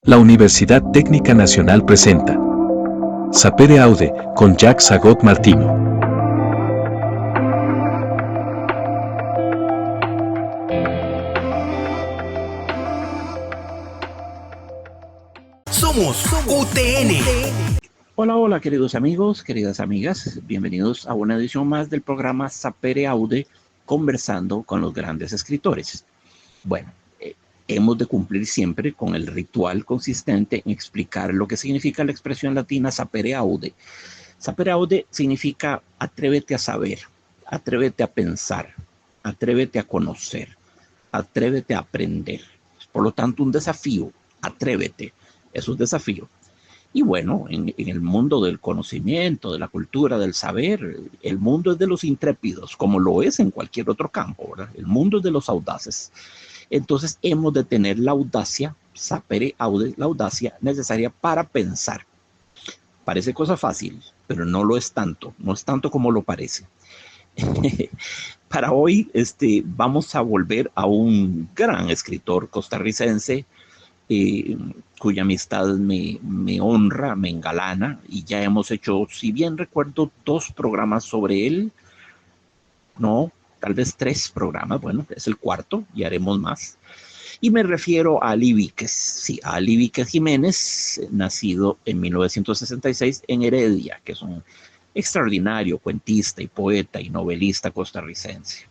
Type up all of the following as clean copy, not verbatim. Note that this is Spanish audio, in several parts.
La Universidad Técnica Nacional presenta Sapere Aude con Jacques Agot Martino. Somos UTN. Hola, hola queridos amigos, queridas amigas, bienvenidos a una edición más del programa Sapere Aude, conversando con los grandes escritores. Bueno, hemos de cumplir siempre con el ritual consistente en explicar lo que significa la expresión latina Sapere Aude. Sapere Aude significa atrévete a saber, atrévete a pensar, atrévete a conocer, atrévete a aprender. Por lo tanto, un desafío, atrévete, es un desafío. Y bueno, en el mundo del conocimiento, de la cultura, del saber, el mundo es de los intrépidos, como lo es en cualquier otro campo, ¿verdad? El mundo es de los audaces. Entonces hemos de tener la audacia, sapere aude, la audacia necesaria para pensar. Parece cosa fácil, pero no lo es tanto, no es tanto como lo parece. Para hoy vamos a volver a un gran escritor costarricense, cuya amistad me honra, me engalana, y ya hemos hecho, si bien recuerdo, 2 programas sobre él, no, tal vez 3 programas, bueno, es el cuarto y haremos más. Y me refiero a Ali Víquez, sí, a Ali Víquez Jiménez, nacido en 1966 en Heredia, que es un extraordinario cuentista y poeta y novelista costarricense.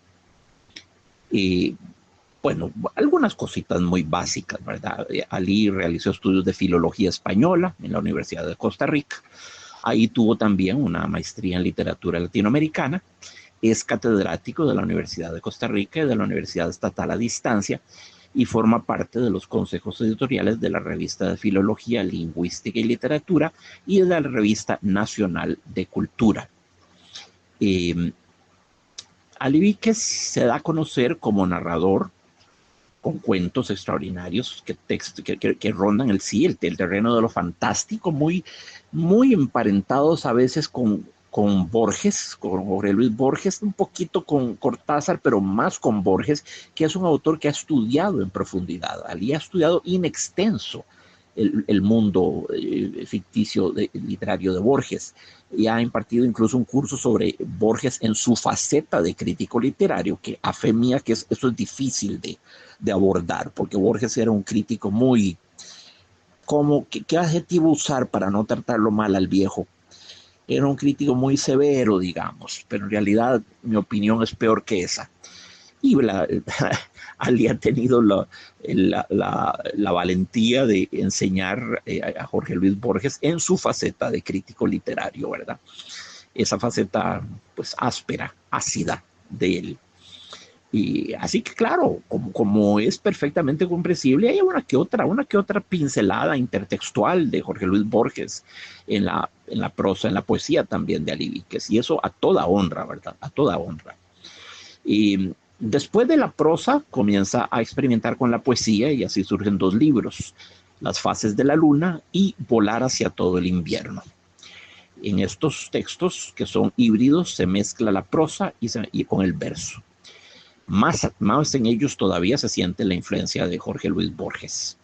Y bueno, algunas cositas muy básicas, ¿verdad? Ali realizó estudios de filología española en la Universidad de Costa Rica. Ahí tuvo también una maestría en literatura latinoamericana. Es catedrático de la Universidad de Costa Rica y de la Universidad Estatal a Distancia y forma parte de los consejos editoriales de la revista de Filología, Lingüística y Literatura y de la revista Nacional de Cultura. Ali Víquez se da a conocer como narrador con cuentos extraordinarios que rondan el terreno de lo fantástico, muy emparentados a veces con Borges, con Jorge Luis Borges, un poquito con Cortázar, pero más con Borges, que es un autor que ha estudiado en profundidad. Ali ha estudiado in extenso el mundo ficticio literario de Borges, y ha impartido incluso un curso sobre Borges en su faceta de crítico literario, que a fe mía que eso es difícil de abordar, porque Borges era un crítico muy, ¿qué adjetivo usar para no tratarlo mal al viejo? Era un crítico muy severo, digamos, pero en realidad mi opinión es peor que esa. Y Ali ha tenido la valentía de enseñar a Jorge Luis Borges en su faceta de crítico literario, ¿verdad? Esa faceta, pues, áspera, ácida de él. Y así que, claro, como es perfectamente comprensible, hay una que otra pincelada intertextual de Jorge Luis Borges en la prosa, en la poesía también de Ali Víquez, y eso a toda honra, ¿verdad? A toda honra. Y después de la prosa comienza a experimentar con la poesía, y así surgen 2 libros, Las fases de la luna y Volar hacia todo el invierno. En estos textos, que son híbridos, se mezcla la prosa y con el verso. Más en ellos todavía se siente la influencia de Jorge Luis Borges.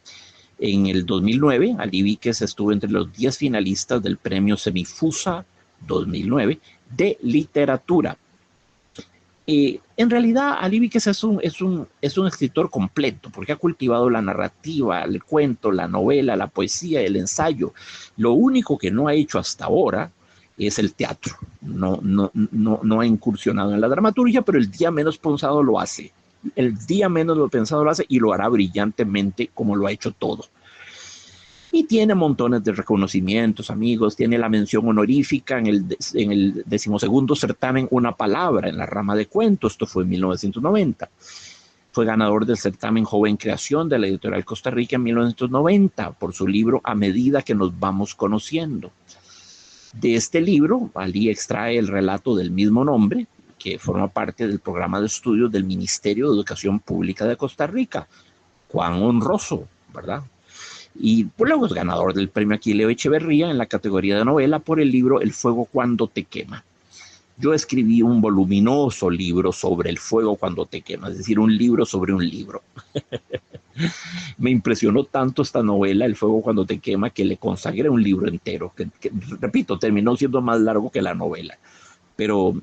En el 2009, Ali Víquez estuvo entre los 10 finalistas del premio Semifusa 2009 de literatura. En realidad, Ali Víquez es un escritor completo, porque ha cultivado la narrativa, el cuento, la novela, la poesía, el ensayo. Lo único que no ha hecho hasta ahora es el teatro. No ha incursionado en la dramaturgia, pero el día menos pensado lo hace. El día menos lo pensado lo hace, y lo hará brillantemente, como lo ha hecho todo. Y tiene montones de reconocimientos, amigos. Tiene la mención honorífica en el 12º certamen Una Palabra en la rama de cuentos. Esto fue en 1990. Fue ganador del certamen Joven Creación de la Editorial Costa Rica en 1990 por su libro A medida que nos vamos conociendo. De este libro, Ali extrae el relato del mismo nombre, que forma parte del programa de estudios del Ministerio de Educación Pública de Costa Rica. Cuán honroso, ¿verdad? Y luego es ganador del premio Aquileo Echeverría en la categoría de novela por el libro El fuego cuando te quema. Yo escribí un voluminoso libro sobre el fuego cuando te quema, es decir, un libro sobre un libro. Me impresionó tanto esta novela, El fuego cuando te quema, que le consagré un libro entero, repito, terminó siendo más largo que la novela. Pero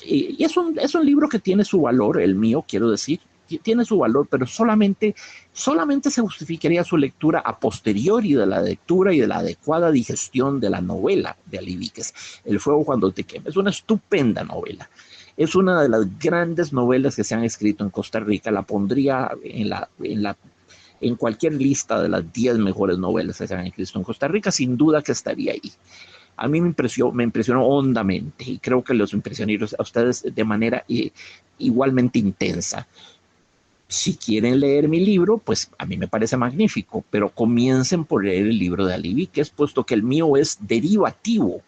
y es un libro que tiene su valor, el mío, quiero decir, tiene su valor, pero solamente se justificaría su lectura a posteriori de la lectura y de la adecuada digestión de la novela de Ali Víquez, El fuego cuando te quema. Es una estupenda novela. Es una de las grandes novelas que se han escrito en Costa Rica. La pondría en cualquier lista de las 10 mejores novelas que se han escrito en Costa Rica. Sin duda que estaría ahí. A mí me impresionó hondamente, y creo que los impresionaron a ustedes de manera igualmente intensa. Si quieren leer mi libro, pues a mí me parece magnífico, pero comiencen por leer el libro de Ali Víquez, puesto que el mío es derivativo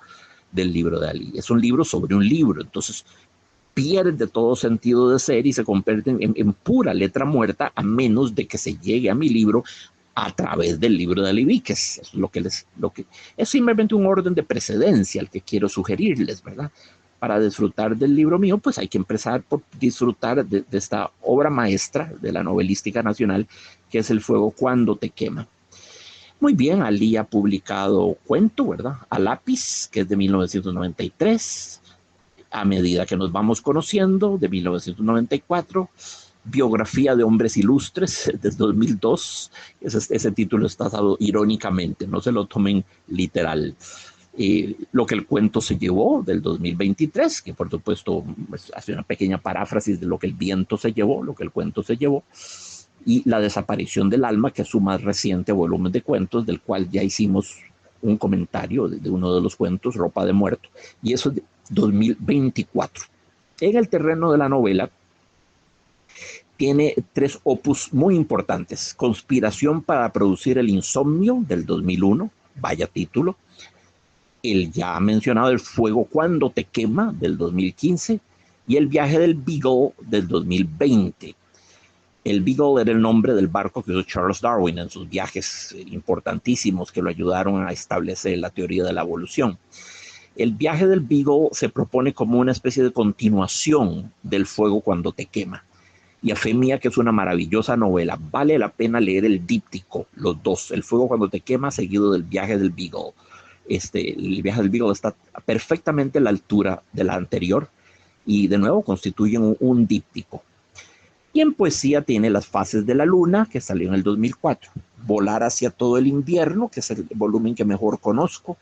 del libro de Ali. Es un libro sobre un libro, entonces pierde todo sentido de ser y se convierte en pura letra muerta, a menos de que se llegue a mi libro a través del libro de Ali Víquez. Es es simplemente un orden de precedencia el que quiero sugerirles, ¿verdad? Para disfrutar del libro mío, pues hay que empezar por disfrutar de esta obra maestra de la novelística nacional, que es El fuego cuando te quema. Muy bien, Ali ha publicado cuento, ¿verdad? A lápiz, que es de 1993, A medida que nos vamos conociendo, de 1994, Biografía de hombres ilustres, de 2002. Ese título está dado irónicamente, no se lo tomen literal. Lo que el cuento se llevó, del 2023, que por supuesto hace una pequeña paráfrasis de lo que el viento se llevó, lo que el cuento se llevó, y La desaparición del alma, que es su más reciente volumen de cuentos, del cual ya hicimos un comentario de uno de los cuentos, Ropa de muerto, y eso es de 2024. En el terreno de la novela tiene 3 opus muy importantes: Conspiración para producir el insomnio, del 2001, vaya título; el ya mencionado El fuego cuando te quema, del 2015, y El viaje del Beagle, del 2020. El Beagle era el nombre del barco que usó Charles Darwin en sus viajes importantísimos que lo ayudaron a establecer la teoría de la evolución. El viaje del Beagle se propone como una especie de continuación del fuego cuando te quema. Y a fe mía que es una maravillosa novela. Vale la pena leer el díptico, los dos: El fuego cuando te quema, seguido del viaje del Beagle. El viaje del Beagle está perfectamente a la altura de la anterior y de nuevo constituyen un díptico. Y en poesía tiene Las fases de la luna, que salió en el 2004, Volar hacia todo el invierno, que es el volumen que mejor conozco,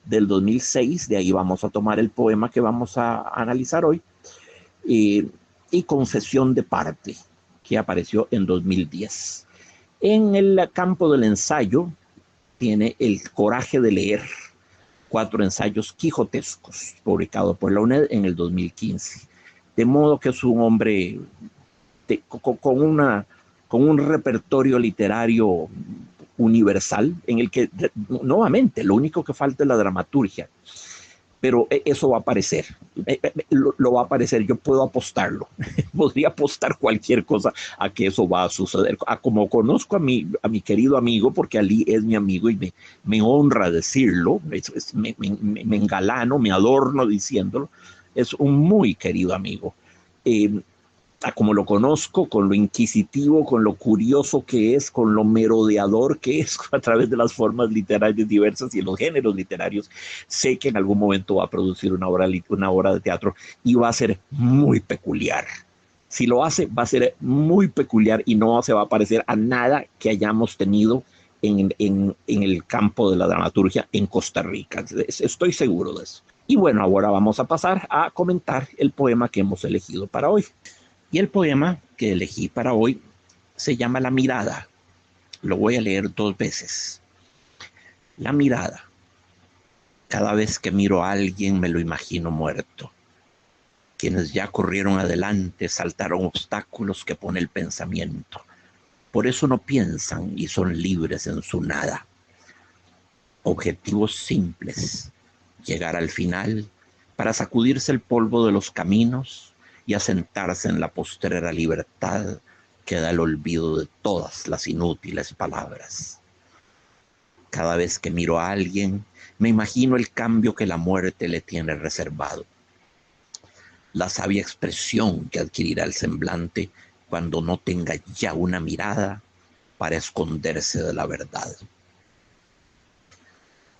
del 2006. De ahí vamos a tomar el poema que vamos a analizar hoy, y Confesión de parte, que apareció en 2010. En el campo del ensayo tiene El coraje de leer, 4 ensayos quijotescos, publicado por la UNED en el 2015. De modo que es un hombre con un repertorio literario universal, en el que, nuevamente, lo único que falta es la dramaturgia. Pero eso va a aparecer, lo va a aparecer, yo puedo apostarlo, podría apostar cualquier cosa a que eso va a suceder. Como conozco a mi querido amigo, porque Ali es mi amigo y me honra decirlo, me engalano, me adorno diciéndolo, es un muy querido amigo. Como lo conozco, con lo inquisitivo, con lo curioso que es, con lo merodeador que es a través de las formas literarias diversas y los géneros literarios, sé que en algún momento va a producir una obra de teatro y va a ser muy peculiar. Si lo hace, va a ser muy peculiar y no se va a parecer a nada que hayamos tenido en el campo de la dramaturgia en Costa Rica. Estoy seguro de eso. Y bueno, ahora vamos a pasar a comentar el poema que hemos elegido para hoy. Y el poema que elegí para hoy se llama La mirada. Lo voy a leer 2 veces. La mirada. Cada vez que miro a alguien me lo imagino muerto. Quienes ya corrieron adelante saltaron obstáculos que pone el pensamiento. Por eso no piensan y son libres en su nada. Objetivos simples. Llegar al final para sacudirse el polvo de los caminos y asentarse en la postrera libertad que da el olvido de todas las inútiles palabras. Cada vez que miro a alguien, me imagino el cambio que la muerte le tiene reservado. La sabia expresión que adquirirá el semblante cuando no tenga ya una mirada para esconderse de la verdad.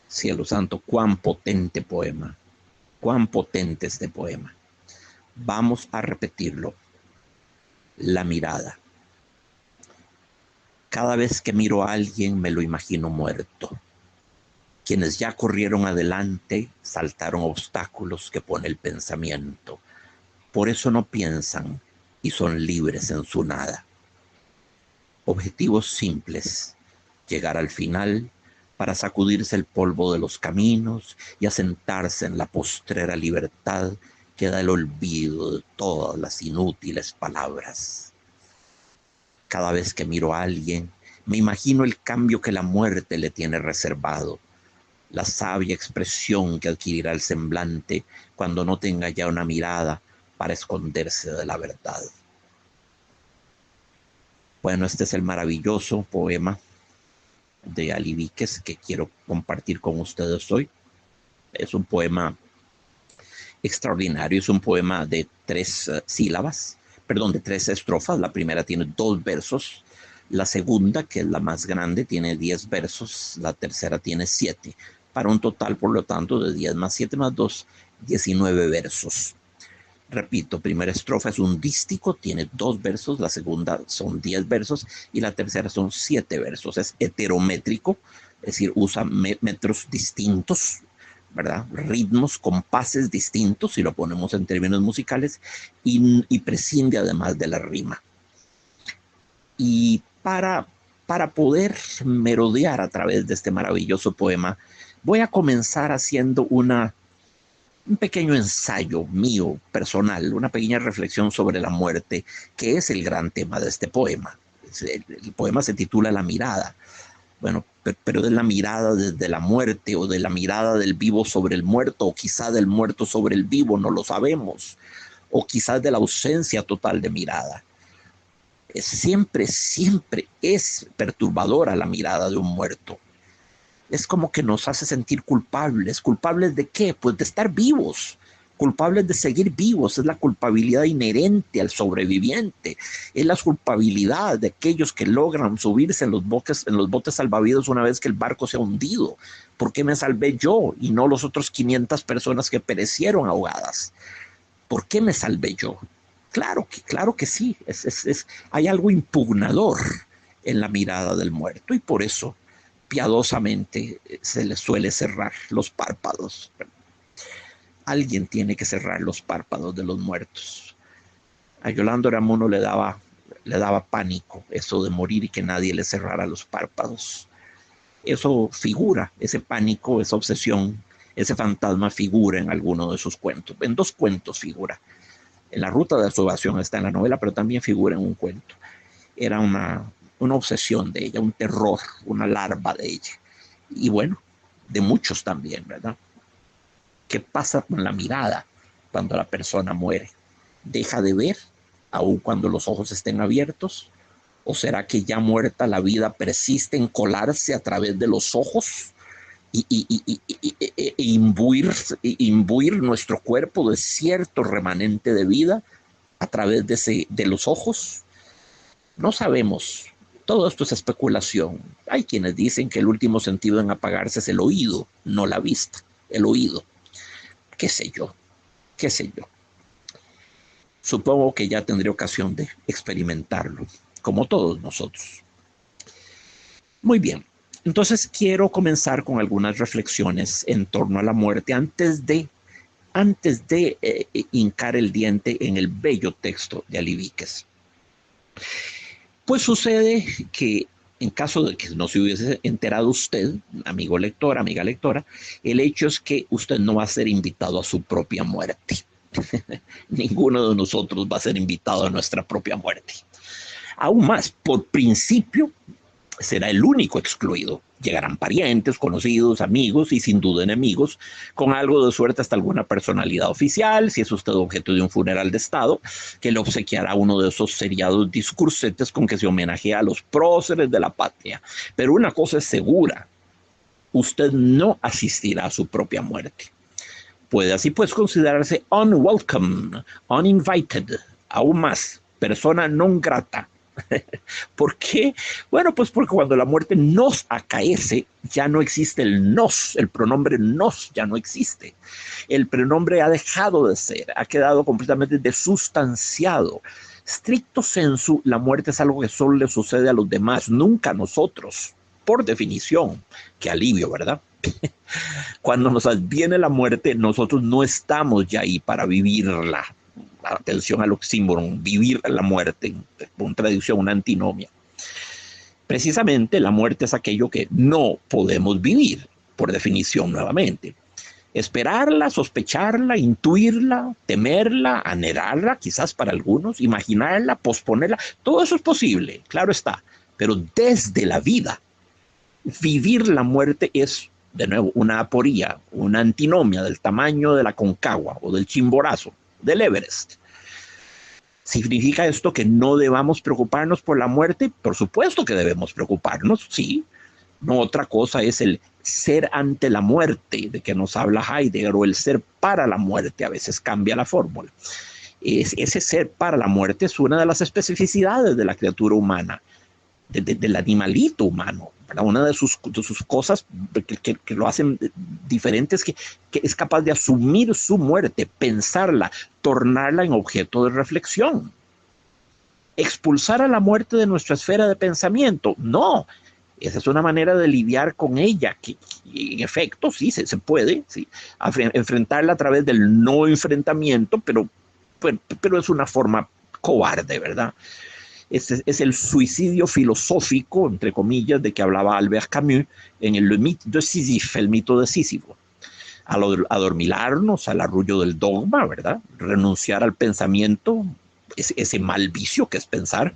Cielo santo, cuán potente poema, cuán potente este poema. Vamos a repetirlo. La mirada. Cada vez que miro a alguien me lo imagino muerto. Quienes ya corrieron adelante saltaron obstáculos que pone el pensamiento. Por eso no piensan y son libres en su nada. Objetivos simples. Llegar al final para sacudirse el polvo de los caminos y asentarse en la postrera libertad que da el olvido de todas las inútiles palabras. Cada vez que miro a alguien, me imagino el cambio que la muerte le tiene reservado, la sabia expresión que adquirirá el semblante cuando no tenga ya una mirada para esconderse de la verdad. Bueno, este es el maravilloso poema de Ali Víquez que quiero compartir con ustedes hoy. Es un poema extraordinario, es un poema de 3 sílabas, perdón, de 3 estrofas. La primera tiene 2 versos, la segunda, que es la más grande, tiene 10 versos, la tercera tiene 7, para un total, por lo tanto, de 10 más 7 más 2, 19 versos. Repito, primera estrofa es un dístico, tiene 2 versos, la segunda son 10 versos y la tercera son 7 versos. Es heterométrico, es decir, usa metros distintos, ¿verdad? Ritmos, compases distintos, si lo ponemos en términos musicales, y prescinde además de la rima. Y para poder merodear a través de este maravilloso poema, voy a comenzar haciendo un pequeño ensayo mío, personal, una pequeña reflexión sobre la muerte, que es el gran tema de este poema. El poema se titula La mirada. Bueno, pero de la mirada desde la muerte, o de la mirada del vivo sobre el muerto, o quizá del muerto sobre el vivo, no lo sabemos, o quizás de la ausencia total de mirada. Siempre es perturbadora la mirada de un muerto. Es como que nos hace sentir culpables. ¿Culpables de qué? Pues de estar vivos, culpables de seguir vivos. Es la culpabilidad inherente al sobreviviente. Es la culpabilidad de aquellos que logran subirse en los botes salvavidas una vez que el barco se ha hundido. ¿Por qué me salvé yo y no los otros 500 personas que perecieron ahogadas? ¿Por qué me salvé yo? Claro que sí. Hay algo impugnador en la mirada del muerto, y por eso piadosamente se le suele cerrar los párpados. Alguien tiene que cerrar los párpados de los muertos. A Yolanda Oramuno le daba pánico eso de morir y que nadie le cerrara los párpados. Eso figura, ese pánico, esa obsesión, ese fantasma figura en alguno de sus cuentos. En 2 cuentos figura. En La ruta de su evasión está en la novela, pero también figura en un cuento. Era una obsesión de ella, un terror, una larva de ella. Y bueno, de muchos también, ¿verdad? ¿Qué pasa con la mirada cuando la persona muere? ¿Deja de ver aun cuando los ojos estén abiertos? ¿O será que ya muerta la vida persiste en colarse a través de los ojos e imbuir nuestro cuerpo de cierto remanente de vida a través de los ojos? No sabemos. Todo esto es especulación. Hay quienes dicen que el último sentido en apagarse es el oído, no la vista, el oído. ¿Qué sé yo? Supongo que ya tendré ocasión de experimentarlo, como todos nosotros. Muy bien, entonces quiero comenzar con algunas reflexiones en torno a la muerte antes de hincar el diente en el bello texto de Ali Víquez. Pues sucede que, en caso de que no se hubiese enterado usted, amigo lector, amiga lectora, el hecho es que usted no va a ser invitado a su propia muerte. Ninguno de nosotros va a ser invitado a nuestra propia muerte. Aún más, por principio, será el único excluido. Llegarán parientes, conocidos, amigos y sin duda enemigos, con algo de suerte hasta alguna personalidad oficial, si es usted objeto de un funeral de Estado, que le obsequiará uno de esos seriados discursetes con que se homenajea a los próceres de la patria. Pero una cosa es segura, usted no asistirá a su propia muerte. Puede así pues considerarse unwelcome, uninvited, aún más. persona non grata. ¿Por qué? Bueno, pues porque cuando la muerte nos acaece, ya no existe el nos, el pronombre nos ya no existe. El pronombre ha dejado de ser, ha quedado completamente desustanciado. Stricto sensu, la muerte es algo que solo le sucede a los demás, nunca a nosotros, por definición. Qué alivio, ¿verdad? Cuando nos adviene la muerte, nosotros no estamos ya ahí para vivirla. Atención al oxímoron, vivir la muerte, una traducción, una antinomia. Precisamente la muerte es aquello que no podemos vivir, por definición nuevamente. Esperarla, sospecharla, intuirla, temerla, anhelarla, quizás para algunos, imaginarla, posponerla, todo eso es posible, claro está, pero desde la vida, vivir la muerte es, de nuevo, una aporía, una antinomia del tamaño de la Concagua o del Chimborazo, del Everest. ¿Significa esto que no debamos preocuparnos por la muerte? Por supuesto que debemos preocuparnos, sí. No, otra cosa es el ser ante la muerte, de que nos habla Heidegger, o el ser para la muerte, a veces cambia la fórmula. Ese ser para la muerte es una de las especificidades de la criatura humana, del animalito humano, ¿verdad? Una de sus cosas que lo hacen diferente es que es capaz de asumir su muerte, pensarla, tornarla en objeto de reflexión. Expulsar a la muerte de nuestra esfera de pensamiento, no. Esa es una manera de lidiar con ella, que en efecto sí se puede, ¿sí? Enfrentarla a través del no enfrentamiento, pero es una forma cobarde, ¿verdad? Es el suicidio filosófico, entre comillas, de que hablaba Albert Camus en el Mythe de Sisyphe, el mito de Sísifo. Adormilarnos al arrullo del dogma, ¿verdad? Renunciar al pensamiento, ese mal vicio que es pensar.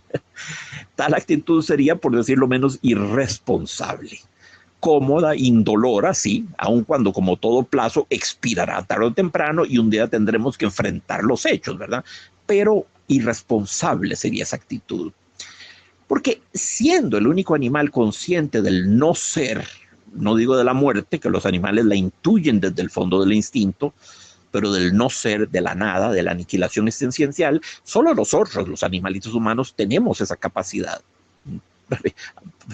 Tal actitud sería, por decirlo menos, irresponsable. Cómoda, indolora, sí, aun cuando como todo plazo expirará tarde o temprano y un día tendremos que enfrentar los hechos, ¿verdad? Pero irresponsable sería esa actitud. Porque siendo el único animal consciente del no ser, no digo de la muerte, que los animales la intuyen desde el fondo del instinto, pero del no ser, de la nada, de la aniquilación existencial, solo nosotros, los animalitos humanos, tenemos esa capacidad.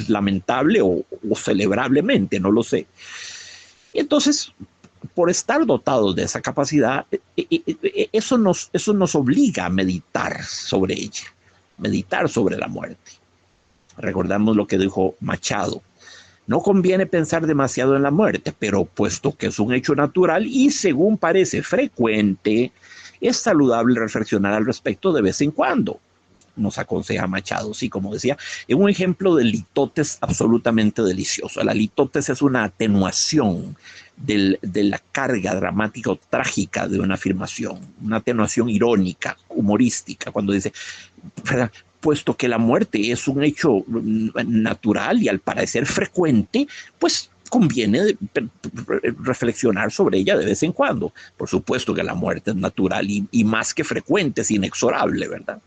Lamentable o celebrablemente, no lo sé. Entonces, por estar dotados de esa capacidad, eso nos obliga a meditar sobre ella, meditar sobre la muerte. Recordamos lo que dijo Machado: no conviene pensar demasiado en la muerte, pero puesto que es un hecho natural y según parece frecuente, es saludable reflexionar al respecto de vez en cuando. Nos aconseja Machado, sí, como decía, en un ejemplo de litotes absolutamente delicioso. La litotes es una atenuación de la carga dramática o trágica de una afirmación, una atenuación irónica, humorística, cuando dice, ¿verdad?, puesto que la muerte es un hecho natural y al parecer frecuente, pues conviene reflexionar sobre ella de vez en cuando. Por supuesto que la muerte es natural y más que frecuente, es inexorable, ¿verdad?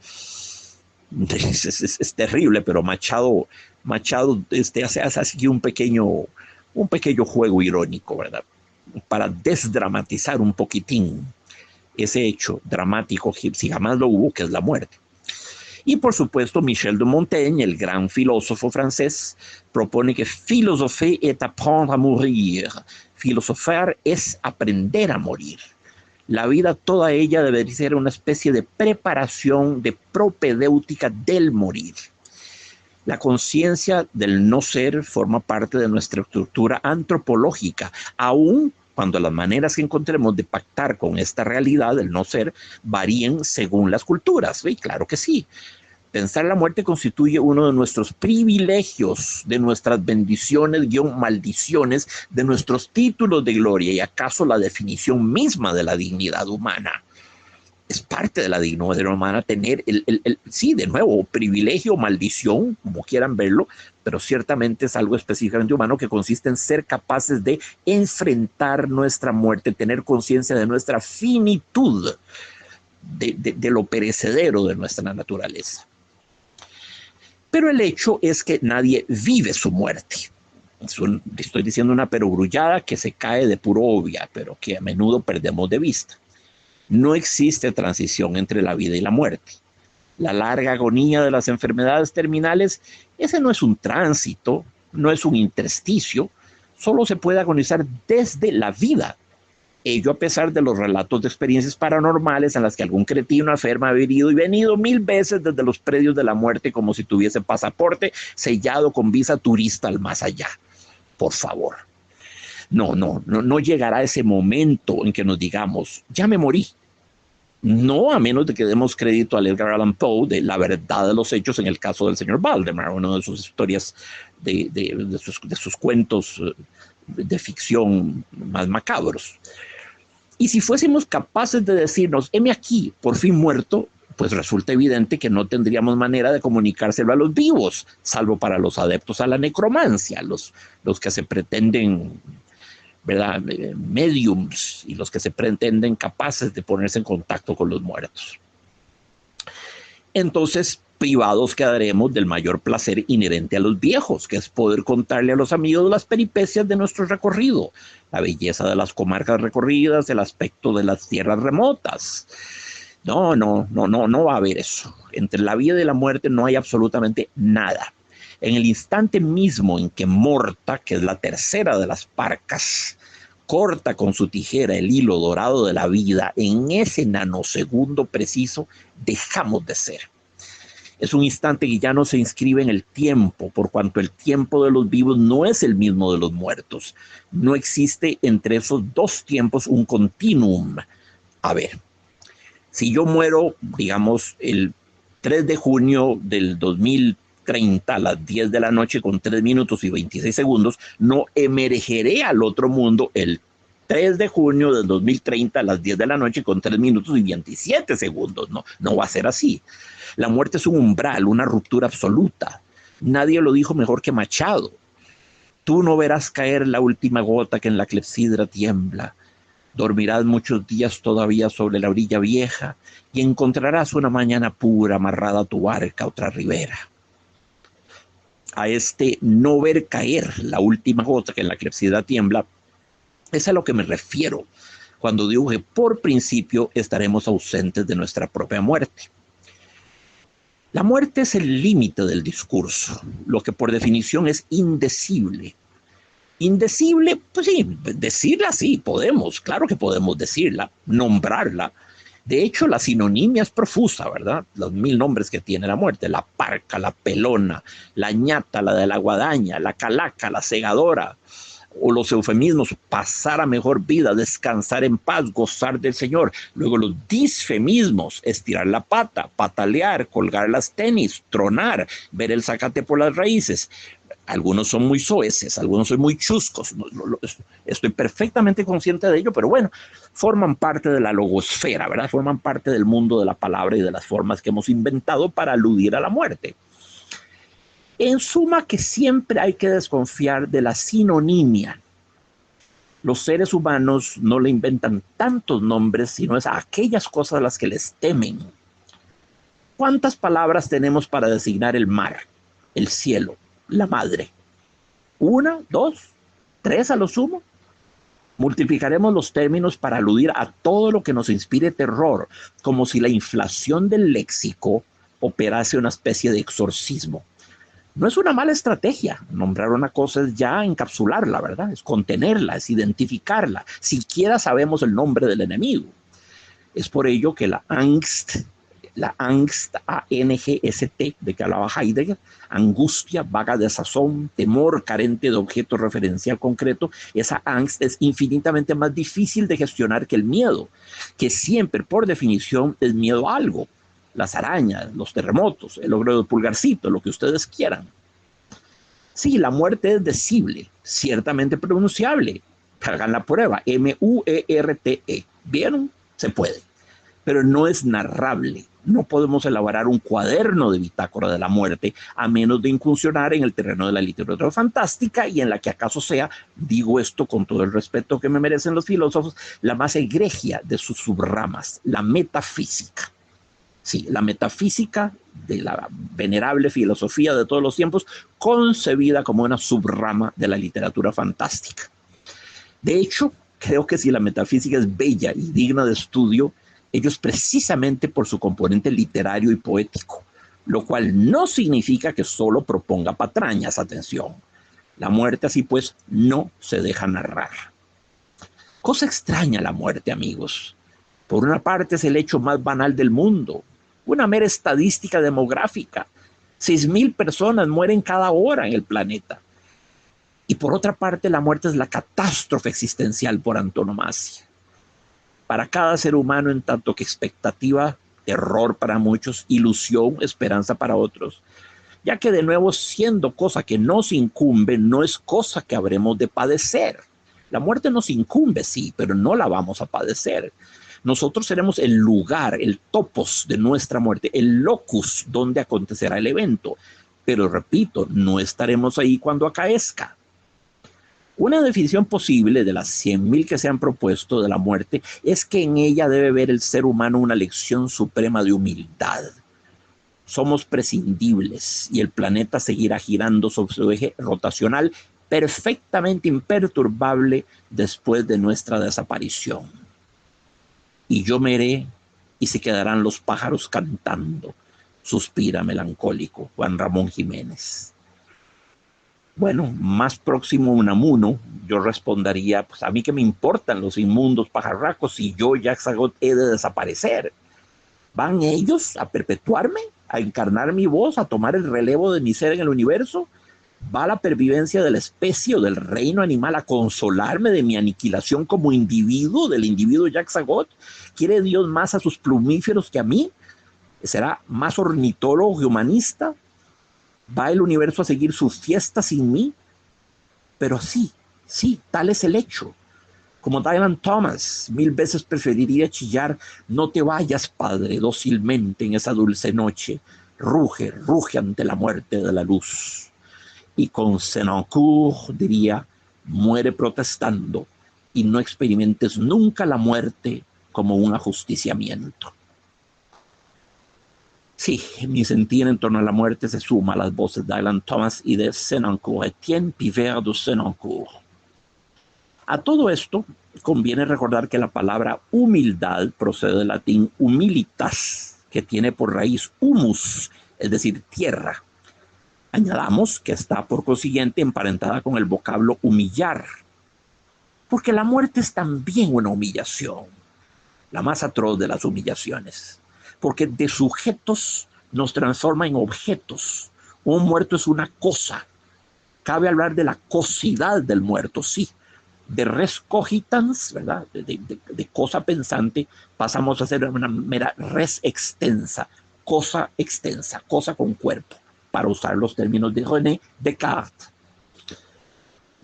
Es terrible, pero Machado hace aquí un pequeño juego irónico, ¿verdad? Para desdramatizar un poquitín ese hecho dramático, si jamás lo hubo, que es la muerte. Y por supuesto, Michel de Montaigne, el gran filósofo francés, propone que philosopher est apprendre à mourir. Filosofar es aprender a morir. La vida toda ella debería ser una especie de preparación, de propedéutica del morir. La conciencia del no ser forma parte de nuestra estructura antropológica, aun cuando las maneras que encontremos de pactar con esta realidad del no ser varíen según las culturas. Y claro que sí. Pensar la muerte constituye uno de nuestros privilegios, de nuestras bendiciones, maldiciones, de nuestros títulos de gloria y acaso la definición misma de la dignidad humana. Es parte de la dignidad humana tener sí, de nuevo, privilegio, maldición, como quieran verlo, pero ciertamente es algo específicamente humano que consiste en ser capaces de enfrentar nuestra muerte, tener conciencia de nuestra finitud, de lo perecedero de nuestra naturaleza. Pero el hecho es que nadie vive su muerte. Estoy diciendo una perogrullada que se cae de puro obvia, pero que a menudo perdemos de vista. No existe transición entre la vida y la muerte. la larga agonía de las enfermedades terminales, ese no es un tránsito, no es un intersticio, solo se puede agonizar desde la vida. Ello a pesar de los relatos de experiencias paranormales en las que algún cretino afirma haber ido y venido 1000 veces desde los predios de la muerte como si tuviese pasaporte sellado con visa turista al más allá. Por favor. No llegará ese momento en que nos digamos, ya me morí. No, a menos de que demos crédito a Edgar Allan Poe de la verdad de los hechos en el caso del señor Valdemar, una de sus historias, de sus cuentos de ficción más macabros. Y si fuésemos capaces de decirnos, heme aquí, por fin muerto, pues resulta evidente que no tendríamos manera de comunicárselo a los vivos, salvo para los adeptos a la necromancia, los que se pretenden, ¿verdad?, mediums, y los que se pretenden capaces de ponerse en contacto con los muertos. Entonces, privados quedaremos del mayor placer inherente a los viejos, que es poder contarle a los amigos las peripecias de nuestro recorrido, la belleza de las comarcas recorridas, el aspecto de las tierras remotas. No va a haber eso. Entre la vida y la muerte no hay absolutamente nada. En el instante mismo en que Morta, que es la tercera de las parcas, corta con su tijera el hilo dorado de la vida, en ese nanosegundo preciso dejamos de ser. Es un instante que ya no se inscribe en el tiempo, por cuanto el tiempo de los vivos no es el mismo de los muertos. No existe entre esos dos tiempos un continuum. A ver, si yo muero, digamos, el 3 de junio del 2030 a las 10 de la noche con 3 minutos y 26 segundos, no emergeré al otro mundo el 3 de junio del 2030 a las 10 de la noche con 3 minutos y 27 segundos. No va a ser así. La muerte es un umbral, una ruptura absoluta. Nadie lo dijo mejor que Machado. Tú no verás caer la última gota que en la clepsidra tiembla. Dormirás muchos días todavía sobre la orilla vieja y encontrarás una mañana pura amarrada a tu barca a otra ribera. A este no ver caer la última gota que en la clepsidra tiembla, es a lo que me refiero cuando digo que por principio estaremos ausentes de nuestra propia muerte. La muerte es el límite del discurso, lo que por definición es indecible. Indecible, pues sí, decirla sí, podemos, claro que podemos decirla, nombrarla. De hecho, la sinonimia es profusa, ¿verdad? Los 1000 nombres que tiene la muerte: la parca, la pelona, la ñata, la de la guadaña, la calaca, la segadora, o los eufemismos: pasar a mejor vida, descansar en paz, gozar del Señor. Luego los disfemismos: estirar la pata, patalear, colgar las tenis, tronar, ver el zacate por las raíces. Algunos son muy soeces, algunos son muy chuscos. Estoy perfectamente consciente de ello, pero bueno, forman parte de la logosfera, ¿verdad? Forman parte del mundo de la palabra y de las formas que hemos inventado para aludir a la muerte. En suma, que siempre hay que desconfiar de la sinonimia. Los seres humanos no le inventan tantos nombres, sino es a aquellas cosas a las que les temen. ¿Cuántas palabras tenemos para designar el mar, el cielo, la madre? 1, 2, 3 a lo sumo. Multiplicaremos los términos para aludir a todo lo que nos inspire terror, como si la inflación del léxico operase una especie de exorcismo. No es una mala estrategia. Nombrar una cosa es ya encapsularla, ¿verdad? Es contenerla, es identificarla. Siquiera sabemos el nombre del enemigo. Es por ello que la angst, A-N-G-S-T, de que hablaba Heidegger, angustia, vaga desazón, temor carente de objeto referencial concreto, esa angst es infinitamente más difícil de gestionar que el miedo, que siempre, por definición, es miedo a algo. Las arañas, los terremotos, el ogro del pulgarcito, lo que ustedes quieran. Sí, la muerte es decible, ciertamente pronunciable. Hagan la prueba, M-U-E-R-T-E. ¿Vieron? Se puede. Pero no es narrable. No podemos elaborar un cuaderno de bitácora de la muerte a menos de incursionar en el terreno de la literatura fantástica y en la que acaso sea, digo esto con todo el respeto que me merecen los filósofos, la más egregia de sus subramas, la metafísica. Sí, la metafísica de la venerable filosofía de todos los tiempos, concebida como una subrama de la literatura fantástica. De hecho, creo que si la metafísica es bella y digna de estudio, ellos precisamente por su componente literario y poético, lo cual no significa que solo proponga patrañas, atención. La muerte así pues no se deja narrar. Cosa extraña la muerte, amigos. Por una parte es el hecho más banal del mundo, una mera estadística demográfica. 6.000 personas mueren cada hora en el planeta. Y por otra parte, la muerte es la catástrofe existencial por antonomasia. Para cada ser humano, en tanto que expectativa, terror para muchos, ilusión, esperanza para otros, ya que de nuevo, siendo cosa que nos incumbe, no es cosa que habremos de padecer. La muerte nos incumbe, sí, pero no la vamos a padecer. Nosotros seremos el lugar, el topos de nuestra muerte, el locus donde acontecerá el evento. Pero repito, no estaremos ahí cuando acaezca. Una definición posible de las 100.000 que se han propuesto de la muerte es que en ella debe ver el ser humano una lección suprema de humildad. Somos prescindibles y el planeta seguirá girando sobre su eje rotacional perfectamente imperturbable después de nuestra desaparición. Y yo me iré y se quedarán los pájaros cantando, suspira melancólico Juan Ramón Jiménez. Bueno, más próximo a Unamuno, yo respondería, pues a mí que me importan los inmundos pajarracos si yo, Jacques Sagot, he de desaparecer. ¿Van ellos a perpetuarme, a encarnar mi voz, a tomar el relevo de mi ser en el universo? ¿Va la pervivencia de la especie o del reino animal a consolarme de mi aniquilación como individuo, del individuo Jacques Sagot? ¿Quiere Dios más a sus plumíferos que a mí? ¿Será más ornitólogo que humanista? ¿Va el universo a seguir su fiesta sin mí? Pero sí, tal es el hecho. Como Dylan Thomas, 1000 veces preferiría chillar: no te vayas, padre, dócilmente en esa dulce noche. Ruge, ruge ante la muerte de la luz. Y con Senancourt diría: muere protestando y no experimentes nunca la muerte como un ajusticiamiento. Sí, mi sentir en torno a la muerte se suma a las voces de Dylan Thomas y de Senancourt, Etienne Pivert de Senancourt. A todo esto, conviene recordar que la palabra humildad procede del latín humilitas, que tiene por raíz humus, es decir, tierra. Añadamos que está por consiguiente emparentada con el vocablo humillar, porque la muerte es también una humillación, la más atroz de las humillaciones, porque de sujetos nos transforma en objetos. Un muerto es una cosa. Cabe hablar de la cosidad del muerto, sí. De res cogitans, ¿verdad? De cosa pensante, pasamos a ser una mera res extensa, cosa con cuerpo, para usar los términos de René Descartes.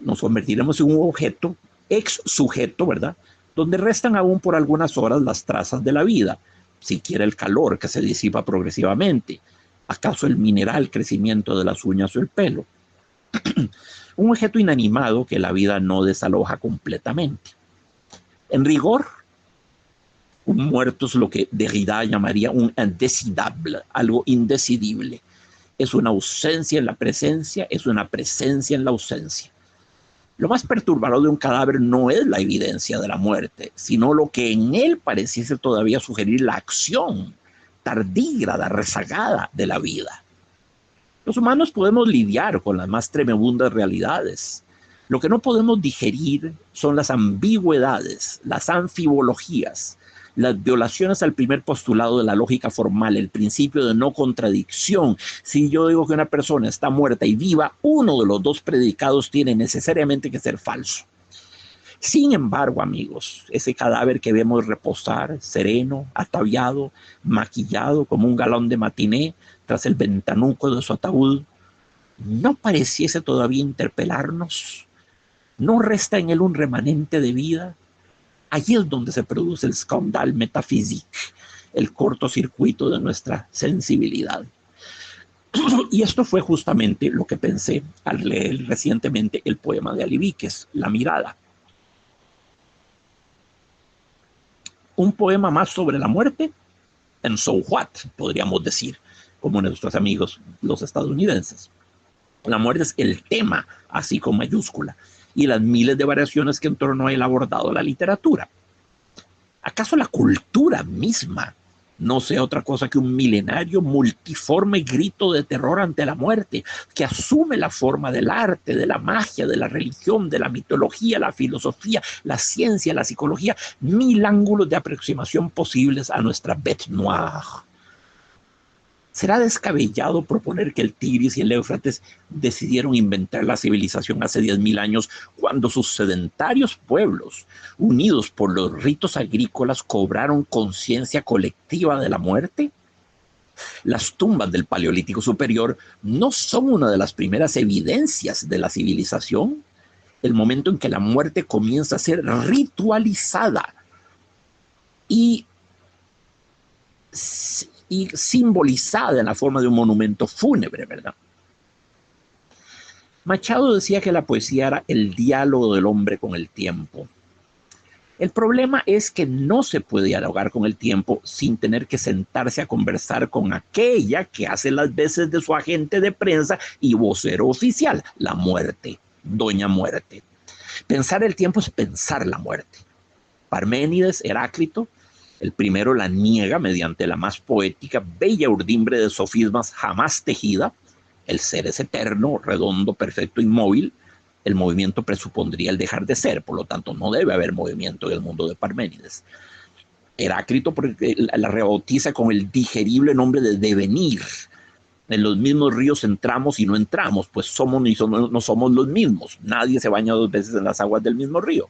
Nos convertiremos en un objeto, ex sujeto, ¿verdad? Donde restan aún por algunas horas las trazas de la vida, siquiera el calor que se disipa progresivamente, acaso el mineral crecimiento de las uñas o el pelo. Un objeto inanimado que la vida no desaloja completamente. En rigor, un muerto es lo que Derrida llamaría un indecidable, algo indecidible. Es una ausencia en la presencia, es una presencia en la ausencia. Lo más perturbador de un cadáver no es la evidencia de la muerte, sino lo que en él pareciese todavía sugerir la acción tardígrada, rezagada de la vida. Los humanos podemos lidiar con las más tremebundas realidades. Lo que no podemos digerir son las ambigüedades, las anfibologías, las violaciones al primer postulado de la lógica formal, el principio de no contradicción. Si yo digo que una persona está muerta y viva, uno de los dos predicados tiene necesariamente que ser falso. Sin embargo, amigos, ese cadáver que vemos reposar, sereno, ataviado, maquillado como un galán de matiné tras el ventanuco de su ataúd, ¿no pareciese todavía interpelarnos? ¿No resta en él un remanente de vida? Allí es donde se produce el scandale metaphysique, el cortocircuito de nuestra sensibilidad. Y esto fue justamente lo que pensé al leer recientemente el poema de Ali Víquez, La mirada. Un poema más sobre la muerte, and so what, podríamos decir, como nuestros amigos los estadounidenses. La muerte es el tema, así con mayúscula, y las miles de variaciones que en torno a él ha abordado la literatura. ¿Acaso la cultura misma no sea otra cosa que un milenario, multiforme grito de terror ante la muerte, que asume la forma del arte, de la magia, de la religión, de la mitología, la filosofía, la ciencia, la psicología, mil ángulos de aproximación posibles a nuestra bête noire? ¿Será descabellado proponer que el Tigris y el Éufrates decidieron inventar la civilización hace 10.000 años cuando sus sedentarios pueblos, unidos por los ritos agrícolas, cobraron conciencia colectiva de la muerte? Las tumbas del Paleolítico Superior no son una de las primeras evidencias de la civilización. El momento en que la muerte comienza a ser ritualizada y simbolizada en la forma de un monumento fúnebre, ¿verdad? Machado decía que la poesía era el diálogo del hombre con el tiempo. El problema es que no se puede dialogar con el tiempo sin tener que sentarse a conversar con aquella que hace las veces de su agente de prensa y vocero oficial, la muerte, Doña Muerte. Pensar el tiempo es pensar la muerte. Parménides, Heráclito, el primero la niega mediante la más poética, bella urdimbre de sofismas jamás tejida. El ser es eterno, redondo, perfecto, inmóvil. El movimiento presupondría el dejar de ser, por lo tanto no debe haber movimiento en el mundo de Parménides. Heráclito la rebautiza con el digerible nombre de devenir. En los mismos ríos entramos y no entramos, pues no somos los mismos. Nadie se baña 2 veces en las aguas del mismo río.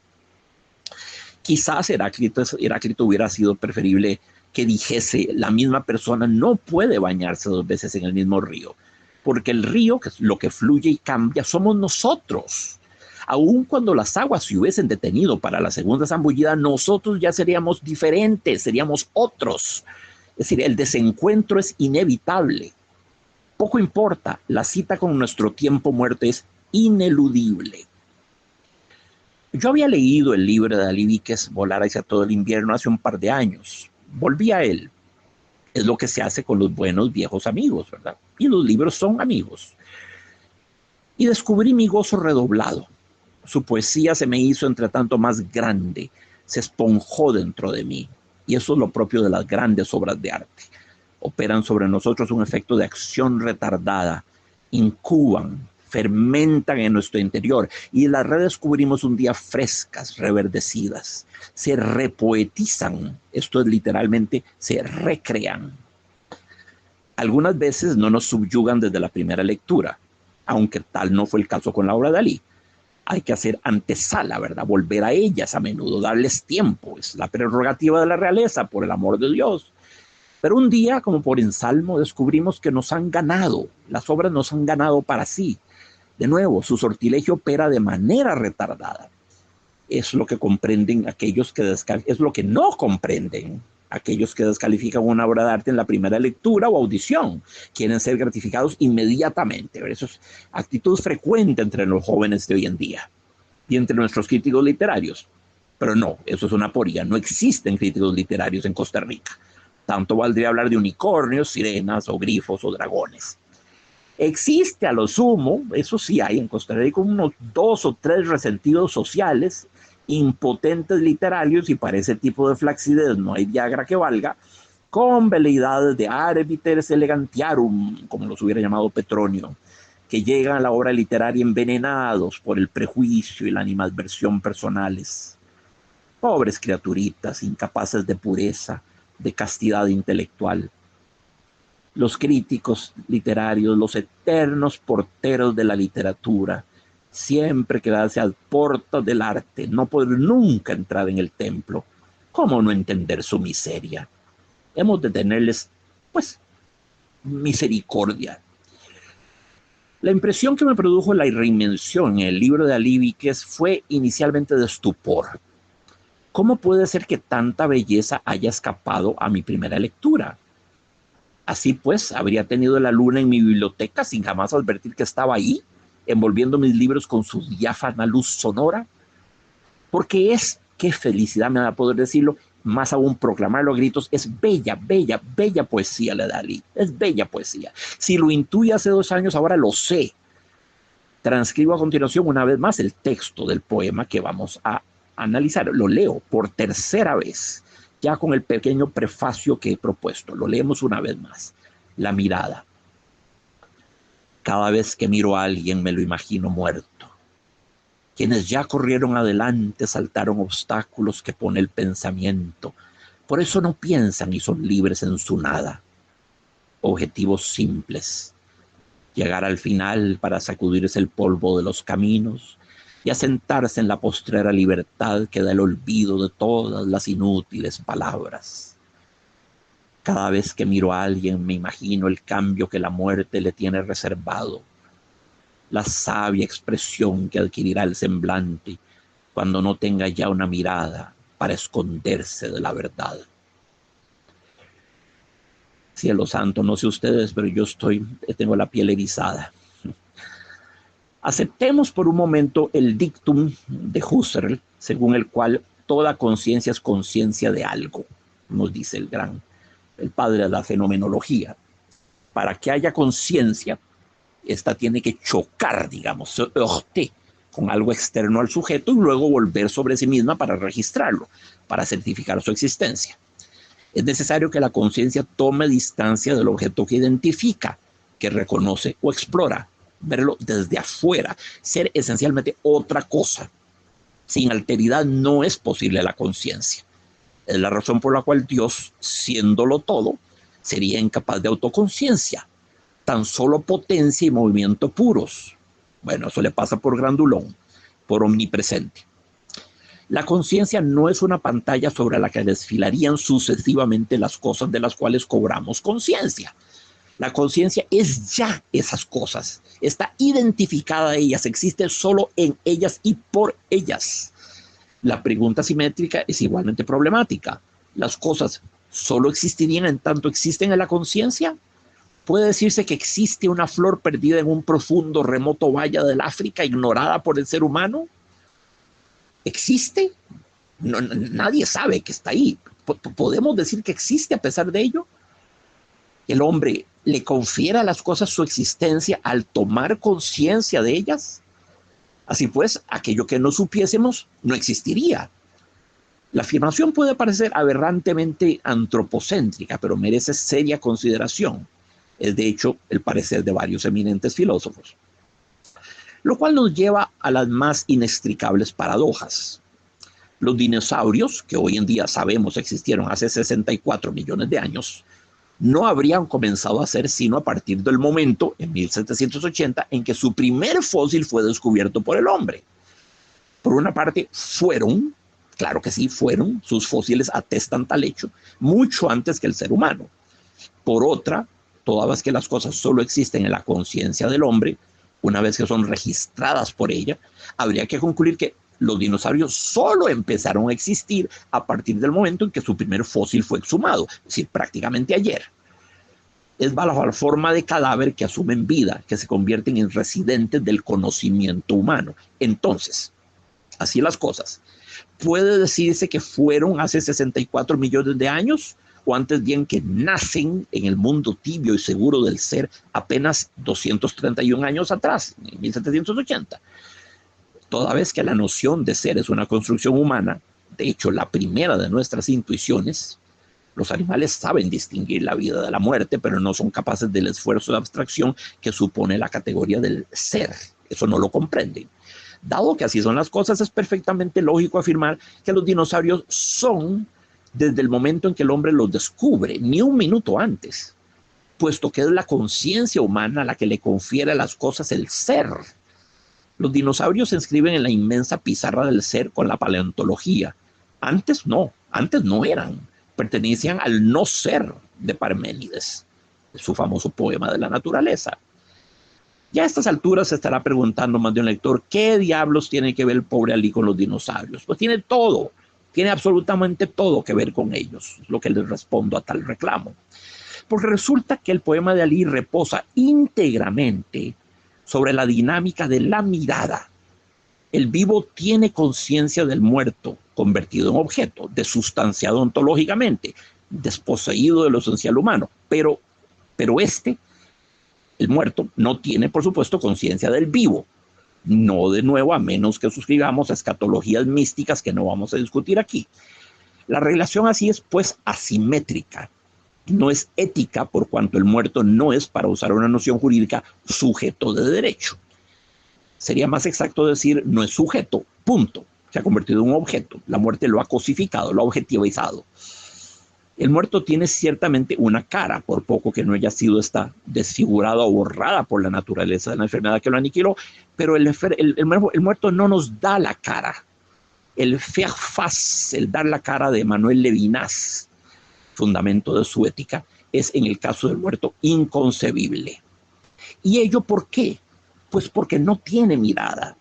Quizás Heráclito hubiera sido preferible que dijese: la misma persona no puede bañarse 2 veces en el mismo río, porque el río, que es lo que fluye y cambia, somos nosotros. Aun cuando las aguas se hubiesen detenido para la segunda zambullida, nosotros ya seríamos diferentes, seríamos otros. Es decir, el desencuentro es inevitable. Poco importa, la cita con nuestro tiempo muerto es ineludible. Yo había leído el libro de Dalí Víquez, Volar hacia todo el invierno, hace un par de años. Volví a él. Es lo que se hace con los buenos viejos amigos, ¿verdad? Y los libros son amigos. Y descubrí mi gozo redoblado. Su poesía se me hizo entre tanto más grande, se esponjó dentro de mí. Y eso es lo propio de las grandes obras de arte. Operan sobre nosotros un efecto de acción retardada, incuban, fermentan en nuestro interior y las redescubrimos un día frescas, reverdecidas. Se repoetizan, esto es literalmente, se recrean. Algunas veces no nos subyugan desde la primera lectura, aunque tal no fue el caso con la obra de Dalí. Hay que hacer antesala, ¿verdad? Volver a ellas a menudo, darles tiempo. Es la prerrogativa de la realeza, por el amor de Dios. Pero un día, como por ensalmo, descubrimos que nos han ganado. Las obras nos han ganado para sí. De nuevo, su sortilegio opera de manera retardada. Es lo que comprenden aquellos que es lo que no comprenden aquellos que descalifican una obra de arte en la primera lectura o audición. Quieren ser gratificados inmediatamente. Eso es actitud frecuente entre los jóvenes de hoy en día y entre nuestros críticos literarios. Pero no, eso es una aporía. No existen críticos literarios en Costa Rica. Tanto valdría hablar de unicornios, sirenas o grifos o dragones. Existe a lo sumo, eso sí hay en Costa Rica, unos 2 o 3 resentidos sociales, impotentes literarios, y para ese tipo de flacidez no hay Viagra que valga, con veleidades de arbiteres elegantiarum, como los hubiera llamado Petronio, que llegan a la obra literaria envenenados por el prejuicio y la animadversión personales. Pobres criaturitas, incapaces de pureza, de castidad intelectual. Los críticos literarios, los eternos porteros de la literatura, siempre quedarse a puertas del arte, no poder nunca entrar en el templo. ¿Cómo no entender su miseria? Hemos de tenerles, pues, misericordia. La impresión que me produjo la reinvención en el libro de Dalí Víquez fue inicialmente de estupor. ¿Cómo puede ser que tanta belleza haya escapado a mi primera lectura? Así pues, habría tenido la luna en mi biblioteca sin jamás advertir que estaba ahí, envolviendo mis libros con su diáfana luz sonora. Porque qué felicidad me da poder decirlo, más aún proclamarlo a gritos, es bella, bella, bella poesía la de Dalí, es bella poesía. Si lo intuí hace 2 años, ahora lo sé. Transcribo a continuación una vez más el texto del poema que vamos a analizar. Lo leo por tercera vez ya con el pequeño prefacio que he propuesto. Lo leemos una vez más. La mirada. Cada vez que miro a alguien me lo imagino muerto. Quienes ya corrieron adelante saltaron obstáculos que pone el pensamiento. Por eso no piensan y son libres en su nada. Objetivos simples. Llegar al final para sacudirse el polvo de los caminos y asentarse en la postrera libertad que da el olvido de todas las inútiles palabras. Cada vez que miro a alguien me imagino el cambio que la muerte le tiene reservado, la sabia expresión que adquirirá el semblante cuando no tenga ya una mirada para esconderse de la verdad. Cielo santo, no sé ustedes, pero yo tengo la piel erizada. Aceptemos por un momento el dictum de Husserl, según el cual toda conciencia es conciencia de algo, nos dice el padre de la fenomenología. Para que haya conciencia, esta tiene que chocar, digamos, se heurter con algo externo al sujeto y luego volver sobre sí misma para registrarlo, para certificar su existencia. Es necesario que la conciencia tome distancia del objeto que identifica, que reconoce o explora, verlo desde afuera, ser esencialmente otra cosa. Sin alteridad no es posible la conciencia. Es la razón por la cual Dios, siéndolo todo, sería incapaz de autoconciencia, tan solo potencia y movimiento puros. Bueno, eso le pasa por grandulón, por omnipresente. La conciencia no es una pantalla sobre la que desfilarían sucesivamente las cosas de las cuales cobramos conciencia. La conciencia es ya esas cosas, está identificada a ellas, existe solo en ellas y por ellas. La pregunta simétrica es igualmente problemática. ¿Las cosas solo existirían en tanto existen en la conciencia? ¿Puede decirse que existe una flor perdida en un profundo, remoto valle del África, ignorada por el ser humano? ¿Existe? No, nadie sabe que está ahí. ¿Podemos decir que existe a pesar de ello? El hombre le confiere a las cosas su existencia al tomar conciencia de ellas. Así pues, aquello que no supiésemos no existiría. La afirmación puede parecer aberrantemente antropocéntrica, pero merece seria consideración. Es de hecho el parecer de varios eminentes filósofos. Lo cual nos lleva a las más inextricables paradojas. Los dinosaurios, que hoy en día sabemos existieron hace 64 millones de años, no habrían comenzado a ser sino a partir del momento, en 1780, en que su primer fósil fue descubierto por el hombre. Por una parte, claro que sí, sus fósiles atestan tal hecho, mucho antes que el ser humano. Por otra, toda vez que las cosas solo existen en la conciencia del hombre, una vez que son registradas por ella, habría que concluir que los dinosaurios solo empezaron a existir a partir del momento en que su primer fósil fue exhumado, es decir, prácticamente ayer. Es bajo la forma de cadáver que asumen vida, que se convierten en residentes del conocimiento humano. Entonces, así las cosas, ¿puede decirse que fueron hace 64 millones de años? O antes bien que nacen en el mundo tibio y seguro del ser apenas 231 años atrás, en 1780. Toda vez que la noción de ser es una construcción humana, de hecho la primera de nuestras intuiciones, los animales saben distinguir la vida de la muerte, pero no son capaces del esfuerzo de abstracción que supone la categoría del ser. Eso no lo comprenden. Dado que así son las cosas, es perfectamente lógico afirmar que los dinosaurios son desde el momento en que el hombre los descubre, ni un minuto antes, puesto que es la conciencia humana la que le confiere a las cosas el ser. Los dinosaurios se inscriben en la inmensa pizarra del ser con la paleontología. Antes no eran, pertenecían al no ser de Parménides, su famoso poema de la naturaleza. Ya a estas alturas se estará preguntando más de un lector, ¿qué diablos tiene que ver el pobre Alí con los dinosaurios? Pues tiene todo. Tiene absolutamente todo que ver con ellos, lo que les respondo a tal reclamo. Porque resulta que el poema de Alí reposa íntegramente sobre la dinámica de la mirada. El vivo tiene conciencia del muerto, convertido en objeto, desustanciado ontológicamente, desposeído de lo esencial humano. Pero el muerto, no tiene, por supuesto, conciencia del vivo. No de nuevo, a menos que suscribamos a escatologías místicas que no vamos a discutir aquí. La relación así es pues asimétrica. No es ética por cuanto el muerto no es, para usar una noción jurídica, sujeto de derecho. Sería más exacto decir no es sujeto, punto. Se ha convertido en un objeto. La muerte lo ha cosificado, lo ha objetivizado. El muerto tiene ciertamente una cara, por poco que no haya sido desfigurada o borrada por la naturaleza de la enfermedad que lo aniquiló, pero el muerto no nos da la cara. El faire face, el dar la cara de Manuel Levinas, fundamento de su ética, es en el caso del muerto inconcebible. ¿Y ello por qué? Pues porque no tiene mirada.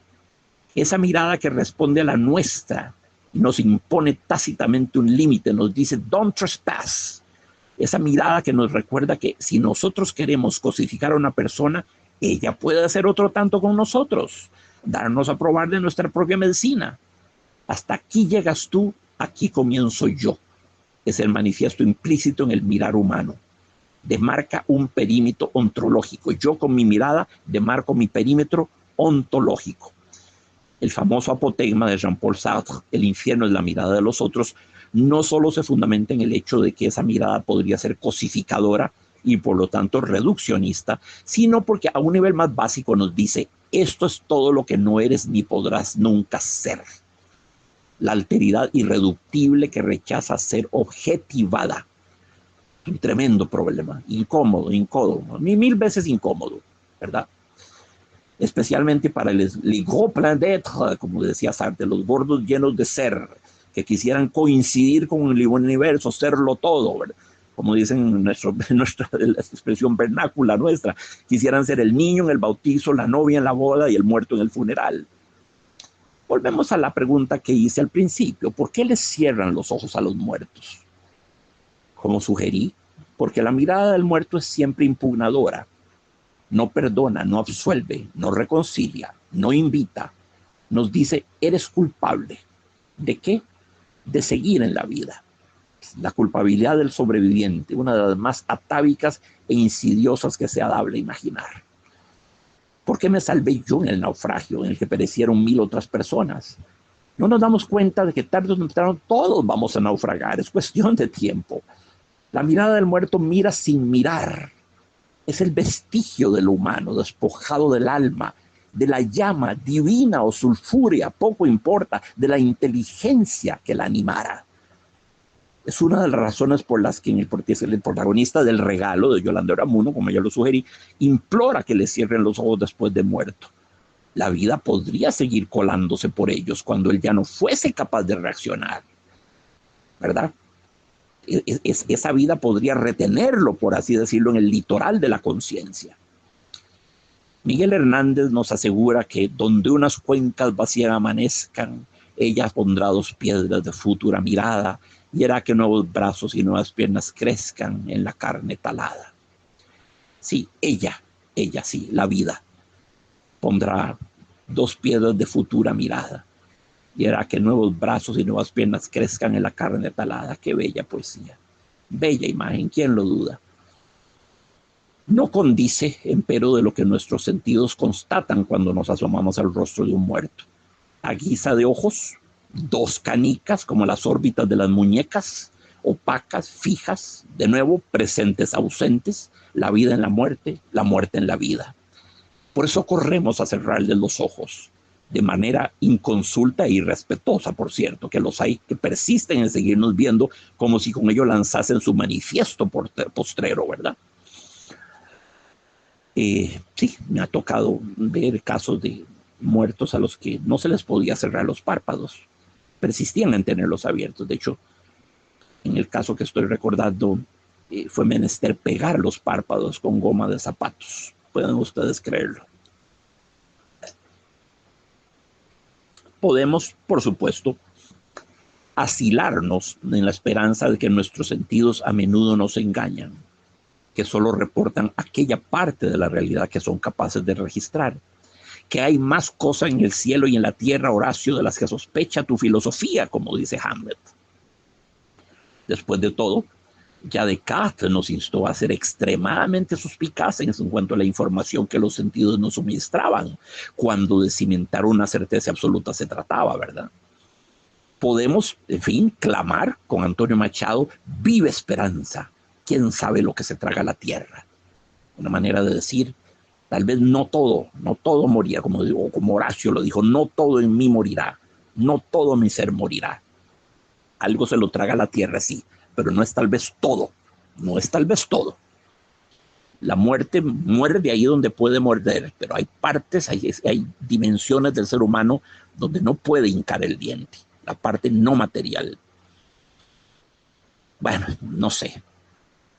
Esa mirada que responde a la nuestra nos impone tácitamente un límite, nos dice don't trespass. Esa mirada que nos recuerda que si nosotros queremos cosificar a una persona, ella puede hacer otro tanto con nosotros, darnos a probar de nuestra propia medicina. Hasta aquí llegas tú, aquí comienzo yo. Es el manifiesto implícito en el mirar humano. Demarca un perímetro ontológico. Yo con mi mirada demarco mi perímetro ontológico. El famoso apotegma de Jean-Paul Sartre, el infierno es la mirada de los otros, no solo se fundamenta en el hecho de que esa mirada podría ser cosificadora y por lo tanto reduccionista, sino porque a un nivel más básico nos dice, esto es todo lo que no eres ni podrás nunca ser. La alteridad irreductible que rechaza ser objetivada. Un tremendo problema, incómodo, mil veces incómodo, ¿verdad? Especialmente para les gros pleins d'être, como decía Sartre, los gordos llenos de ser, que quisieran coincidir con el universo, serlo todo, ¿verdad? Como dicen en nuestra expresión vernácula nuestra, quisieran ser el niño en el bautizo, la novia en la boda y el muerto en el funeral. Volvemos a la pregunta que hice al principio, ¿por qué les cierran los ojos a los muertos? Como sugerí, porque la mirada del muerto es siempre impugnadora. No perdona, no absuelve, no reconcilia, no invita. Nos dice, eres culpable. ¿De qué? De seguir en la vida. La culpabilidad del sobreviviente, una de las más atávicas e insidiosas que sea dable imaginar. ¿Por qué me salvé yo en el naufragio en el que perecieron 1000 otras personas? No nos damos cuenta de que tarde o temprano todos vamos a naufragar, es cuestión de tiempo. La mirada del muerto mira sin mirar. Es el vestigio de lo humano, despojado del alma, de la llama divina o sulfúrea, poco importa, de la inteligencia que la animara. Es una de las razones por las que el protagonista del regalo de Yolanda Oramuno, como ya lo sugerí, implora que le cierren los ojos después de muerto. La vida podría seguir colándose por ellos cuando él ya no fuese capaz de reaccionar, ¿verdad? Esa vida podría retenerlo, por así decirlo, en el litoral de la conciencia. Miguel Hernández nos asegura que donde unas cuencas vacías amanezcan, ella pondrá 2 piedras de futura mirada y hará que nuevos brazos y nuevas piernas crezcan en la carne talada. Sí, ella sí, la vida, pondrá 2 piedras de futura mirada y hará que nuevos brazos y nuevas piernas crezcan en la carne talada. Qué bella poesía, bella imagen, ¿quién lo duda? No condice, empero, de lo que nuestros sentidos constatan cuando nos asomamos al rostro de un muerto. A guisa de ojos, 2 canicas como las órbitas de las muñecas, opacas, fijas, de nuevo presentes, ausentes, la vida en la muerte en la vida. Por eso corremos a cerrarles los ojos, de manera inconsulta e irrespetuosa, por cierto, que los hay que persisten en seguirnos viendo como si con ello lanzasen su manifiesto postrero, ¿verdad? Sí, me ha tocado ver casos de muertos a los que no se les podía cerrar los párpados, persistían en tenerlos abiertos. De hecho, en el caso que estoy recordando, fue menester pegar los párpados con goma de zapatos. Pueden ustedes creerlo. Podemos, por supuesto, asilarnos en la esperanza de que nuestros sentidos a menudo nos engañan, que solo reportan aquella parte de la realidad que son capaces de registrar, que hay más cosas en el cielo y en la tierra, Horacio, de las que sospecha tu filosofía, como dice Hamlet. Después de todo, ya Descartes nos instó a ser extremadamente suspicaces en cuanto a la información que los sentidos nos suministraban, cuando de cimentar una certeza absoluta se trataba, ¿verdad? Podemos, en fin, clamar con Antonio Machado, viva esperanza, quién sabe lo que se traga la tierra. Una manera de decir, tal vez no todo morirá, como Horacio lo dijo, no todo en mí morirá, no todo mi ser morirá. Algo se lo traga la tierra, sí, pero no es tal vez todo, no es tal vez todo. La muerte muerde ahí donde puede morder, pero hay partes, hay dimensiones del ser humano donde no puede hincar el diente, la parte no material. Bueno, no sé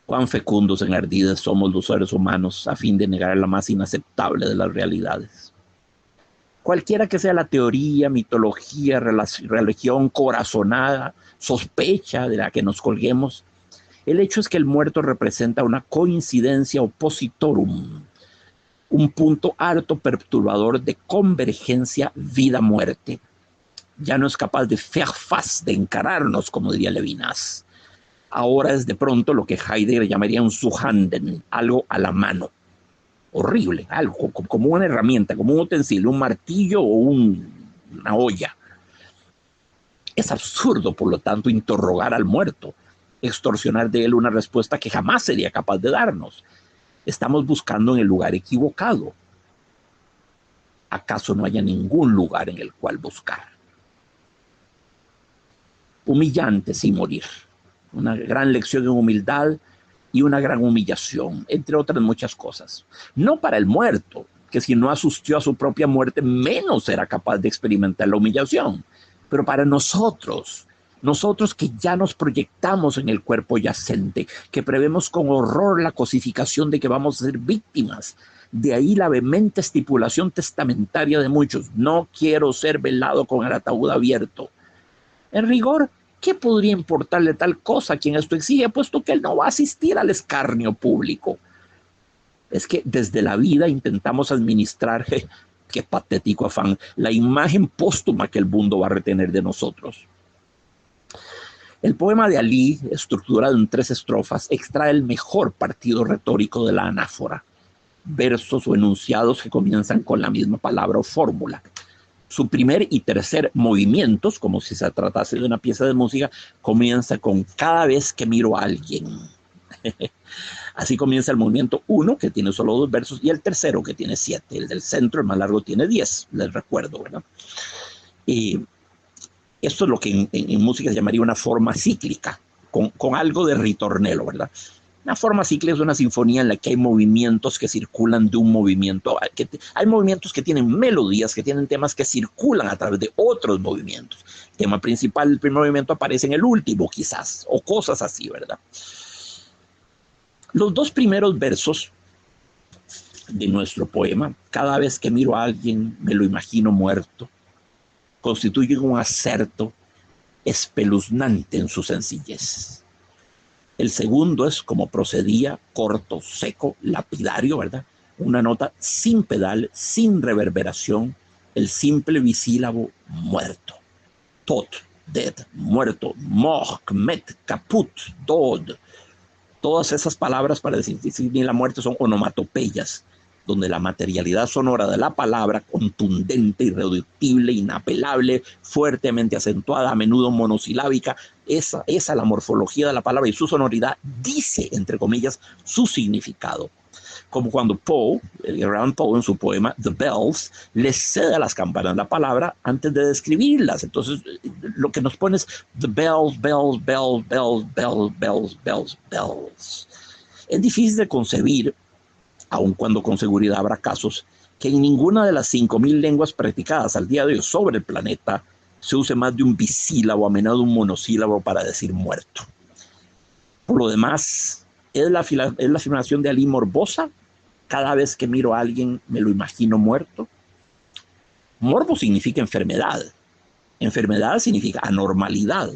cuán fecundos en ardides somos los seres humanos a fin de negar la más inaceptable de las realidades. Cualquiera que sea la teoría, mitología, religión corazonada, sospecha de la que nos colguemos, el hecho es que el muerto representa una coincidencia oppositorum, un punto harto perturbador de convergencia vida-muerte. Ya no es capaz de faire face, de encararnos, como diría Levinas. Ahora es de pronto lo que Heidegger llamaría un Zuhanden, algo a la mano. Horrible, algo como una herramienta, como un utensilio, un martillo o una olla. Es absurdo, por lo tanto, interrogar al muerto, extorsionar de él una respuesta que jamás sería capaz de darnos. Estamos buscando en el lugar equivocado. ¿Acaso no haya ningún lugar en el cual buscar? Humillante sin morir. Una gran lección en humildad y una gran humillación, entre otras muchas cosas. No para el muerto, que si no asistió a su propia muerte, menos será capaz de experimentar la humillación, pero para nosotros que ya nos proyectamos en el cuerpo yacente, que prevemos con horror la cosificación de que vamos a ser víctimas. De ahí la vehemente estipulación testamentaria de muchos: no quiero ser velado con el ataúd abierto. En rigor, ¿qué podría importarle tal cosa a quien esto exige, puesto que él no va a asistir al escarnio público? Es que desde la vida intentamos administrar, qué patético afán, la imagen póstuma que el mundo va a retener de nosotros. El poema de Alí, estructurado en 3 estrofas, extrae el mejor partido retórico de la anáfora, versos o enunciados que comienzan con la misma palabra o fórmula. Su primer y tercer movimientos, como si se tratase de una pieza de música, comienza con cada vez que miro a alguien. Así comienza el movimiento 1, que tiene solo 2 versos, y el tercero, que tiene 7. El del centro, el más largo, tiene 10, les recuerdo, ¿verdad? Y esto es lo que en música se llamaría una forma cíclica, con algo de ritornelo, ¿verdad? Una forma cíclica es una sinfonía en la que hay movimientos que circulan de un movimiento. Hay movimientos que tienen melodías, que tienen temas que circulan a través de otros movimientos. El tema principal del primer movimiento aparece en el último, quizás, o cosas así, ¿verdad? Los 2 primeros versos de nuestro poema, cada vez que miro a alguien me lo imagino muerto, constituyen un acerto espeluznante en su sencillez. El segundo es, como procedía, corto, seco, lapidario, ¿verdad? Una nota sin pedal, sin reverberación, el simple bisílabo muerto. Tot, dead, muerto, mort, met, caput, dod. Todas esas palabras para decir la muerte son onomatopeyas, donde la materialidad sonora de la palabra, contundente, irreductible, inapelable, fuertemente acentuada, a menudo monosilábica, esa es la morfología de la palabra, y su sonoridad dice, entre comillas, su significado. Como cuando Poe, el gran Poe, en su poema The Bells, le cede a las campanas la palabra antes de describirlas. Entonces, lo que nos pone es The Bells, bells, bells, bells, bells, bells, bells, bells. Es difícil de concebir, aun cuando con seguridad habrá casos, que en ninguna de las 5.000 lenguas practicadas al día de hoy sobre el planeta se use más de un bisílabo, a menudo un monosílabo, para decir muerto. Por lo demás, es la afirmación de Alí morbosa. Cada vez que miro a alguien me lo imagino muerto. Morbo significa enfermedad. Enfermedad significa anormalidad.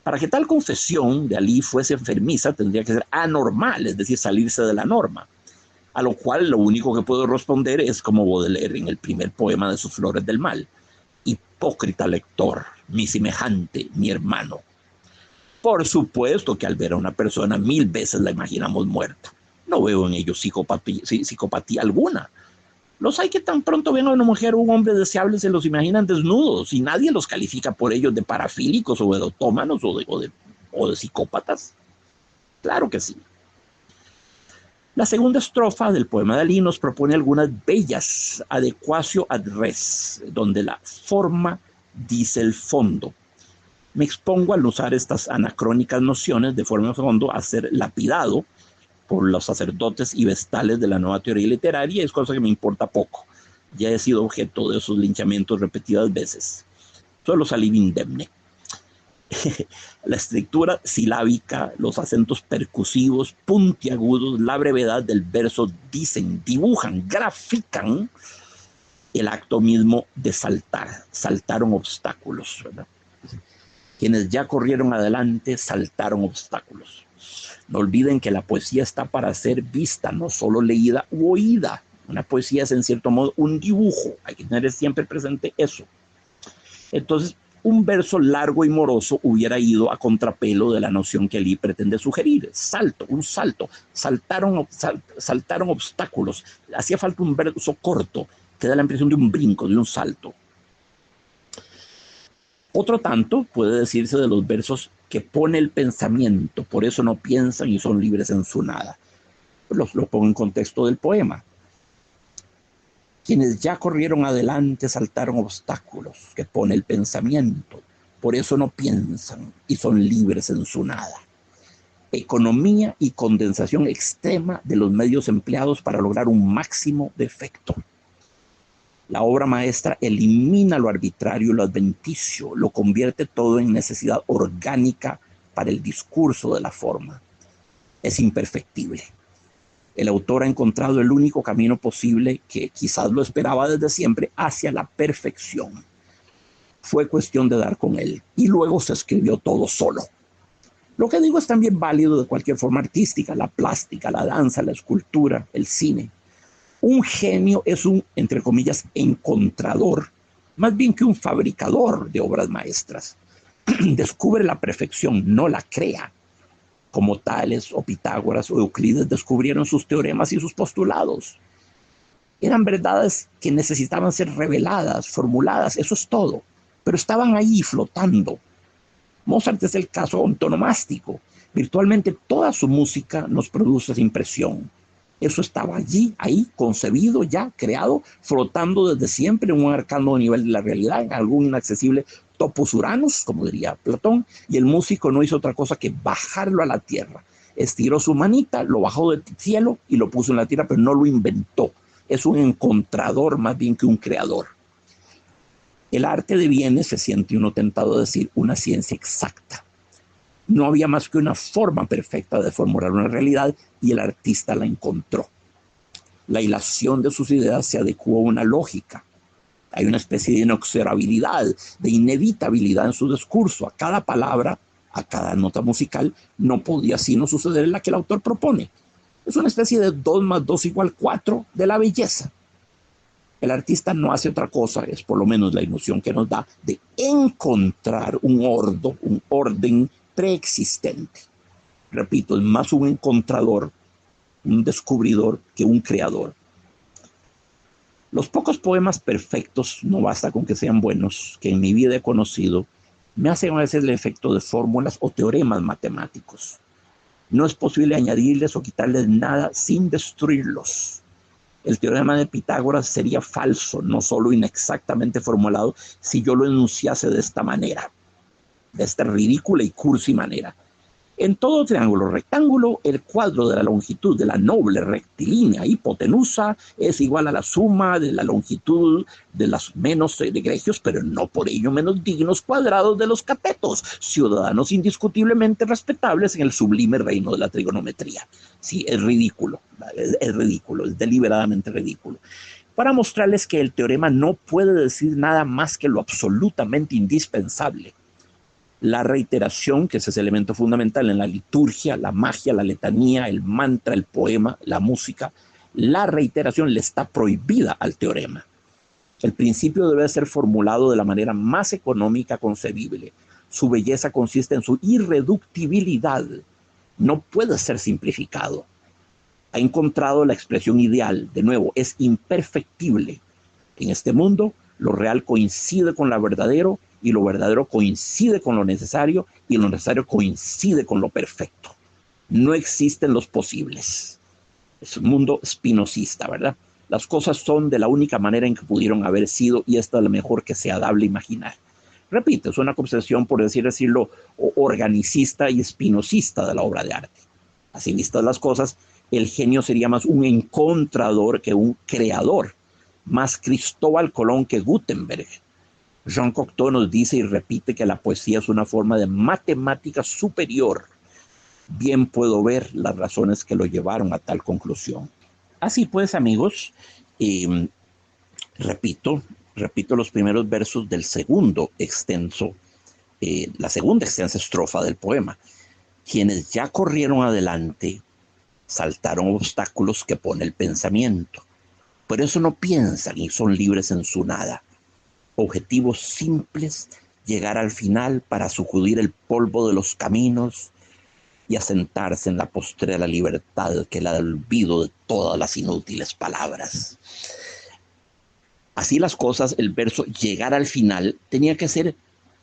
Para que tal confesión de Alí fuese enfermiza, tendría que ser anormal, es decir, salirse de la norma. A lo cual lo único que puedo responder es como Baudelaire en el primer poema de sus Flores del Mal: hipócrita lector, mi semejante, mi hermano. Por supuesto que al ver a una persona 1000 veces la imaginamos muerta. No veo en ello psicopatía alguna. Los hay que tan pronto ven a una mujer o un hombre deseable se los imaginan desnudos y nadie los califica por ellos de parafílicos o de otómanos o de psicópatas. Claro que sí. La segunda estrofa del poema de Dalí nos propone algunas bellas adecuatio ad res, donde la forma dice el fondo. Me expongo al usar estas anacrónicas nociones de forma y fondo a ser lapidado por los sacerdotes y vestales de la nueva teoría literaria, y es cosa que me importa poco. Ya he sido objeto de esos linchamientos repetidas veces. Solo salí indemne. La estructura silábica, los acentos percusivos, puntiagudos, la brevedad del verso dibujan, grafican el acto mismo de saltar. Saltaron obstáculos, ¿verdad? Quienes ya corrieron adelante saltaron obstáculos. No olviden que la poesía está para ser vista, no solo leída u oída. Una poesía es en cierto modo un dibujo, hay que tener siempre presente eso. Entonces, un verso largo y moroso hubiera ido a contrapelo de la noción que Lee pretende sugerir. Salto, un salto. Saltaron obstáculos. Hacía falta un verso corto que da la impresión de un brinco, de un salto. Otro tanto puede decirse de los versos que pone el pensamiento, por eso no piensan y son libres en su nada. Lo pongo en contexto del poema. Quienes ya corrieron adelante saltaron obstáculos que pone el pensamiento, por eso no piensan y son libres en su nada. Economía y condensación extrema de los medios empleados para lograr un máximo de efecto. La obra maestra elimina lo arbitrario y lo adventicio, lo convierte todo en necesidad orgánica para el discurso de la forma. Es imperfectible. El autor ha encontrado el único camino posible, que quizás lo esperaba desde siempre, hacia la perfección. Fue cuestión de dar con él y luego se escribió todo solo. Lo que digo es también válido de cualquier forma artística, la plástica, la danza, la escultura, el cine. Un genio es un, entre comillas, encontrador, más bien que un fabricador de obras maestras. Descubre la perfección, no la crea, como Tales o Pitágoras o Euclides descubrieron sus teoremas y sus postulados. Eran verdades que necesitaban ser reveladas, formuladas, eso es todo, pero estaban ahí flotando. Mozart es el caso antonomástico. Virtualmente toda su música nos produce esa impresión. Eso estaba allí, ahí, concebido, ya, creado, flotando desde siempre en un arcano nivel de la realidad, en algún inaccesible topos uranos, como diría Platón, y el músico no hizo otra cosa que bajarlo a la tierra. Estiró su manita, lo bajó del cielo y lo puso en la tierra, pero no lo inventó. Es un encontrador más bien que un creador. El arte deviene, se siente uno tentado a decir, una ciencia exacta. No había más que una forma perfecta de formular una realidad y el artista la encontró. La hilación de sus ideas se adecuó a una lógica. Hay una especie de inexorabilidad, de inevitabilidad en su discurso. A cada palabra, a cada nota musical, no podía sino suceder la que el autor propone. Es una especie de 2 más 2 igual 4 de la belleza. El artista no hace otra cosa, es por lo menos la ilusión que nos da, de encontrar un orden preexistente. Repito, es más un encontrador, un descubridor que un creador. Los pocos poemas perfectos, no basta con que sean buenos, que en mi vida he conocido, me hacen a veces el efecto de fórmulas o teoremas matemáticos. No es posible añadirles o quitarles nada sin destruirlos. El teorema de Pitágoras sería falso, no solo inexactamente formulado, si yo lo enunciase de esta manera, de esta ridícula y cursi manera. En todo triángulo rectángulo, el cuadro de la longitud de la noble rectilínea hipotenusa es igual a la suma de la longitud de los menos egregios, pero no por ello menos dignos cuadrados de los catetos, ciudadanos indiscutiblemente respetables en el sublime reino de la trigonometría. Sí, es ridículo, es deliberadamente ridículo. Para mostrarles que el teorema no puede decir nada más que lo absolutamente indispensable. La reiteración, que es ese elemento fundamental en la liturgia, la magia, la letanía, el mantra, el poema, la música, la reiteración le está prohibida al teorema. El principio debe ser formulado de la manera más económica concebible. Su belleza consiste en su irreductibilidad. No puede ser simplificado. ha encontrado la expresión ideal. De nuevo, es imperfectible. En este mundo, lo real coincide con lo verdadero y lo verdadero coincide con lo necesario y lo necesario coincide con lo perfecto. No existen los posibles. Es un mundo espinosista, ¿verdad? Las cosas son de la única manera en que pudieron haber sido y esta es la mejor que sea dable imaginar. Repito, es una concepción, por decirlo, organicista y espinosista de la obra de arte. Así vistas las cosas, el genio sería más un encontrador que un creador, más Cristóbal Colón que Gutenberg. Jean Cocteau nos dice y repite que la poesía es una forma de matemática superior. Bien puedo ver las razones que lo llevaron a tal conclusión. Así pues, amigos, repito los primeros versos del segundo extenso, la segunda extensa estrofa del poema. Quienes ya corrieron adelante saltaron obstáculos que pone el pensamiento. Por eso no piensan y son libres en su nada. Objetivos simples, llegar al final para sacudir el polvo de los caminos y asentarse en la postrera libertad que la olvido de todas las inútiles palabras. Así las cosas, el verso llegar al final tenía que ser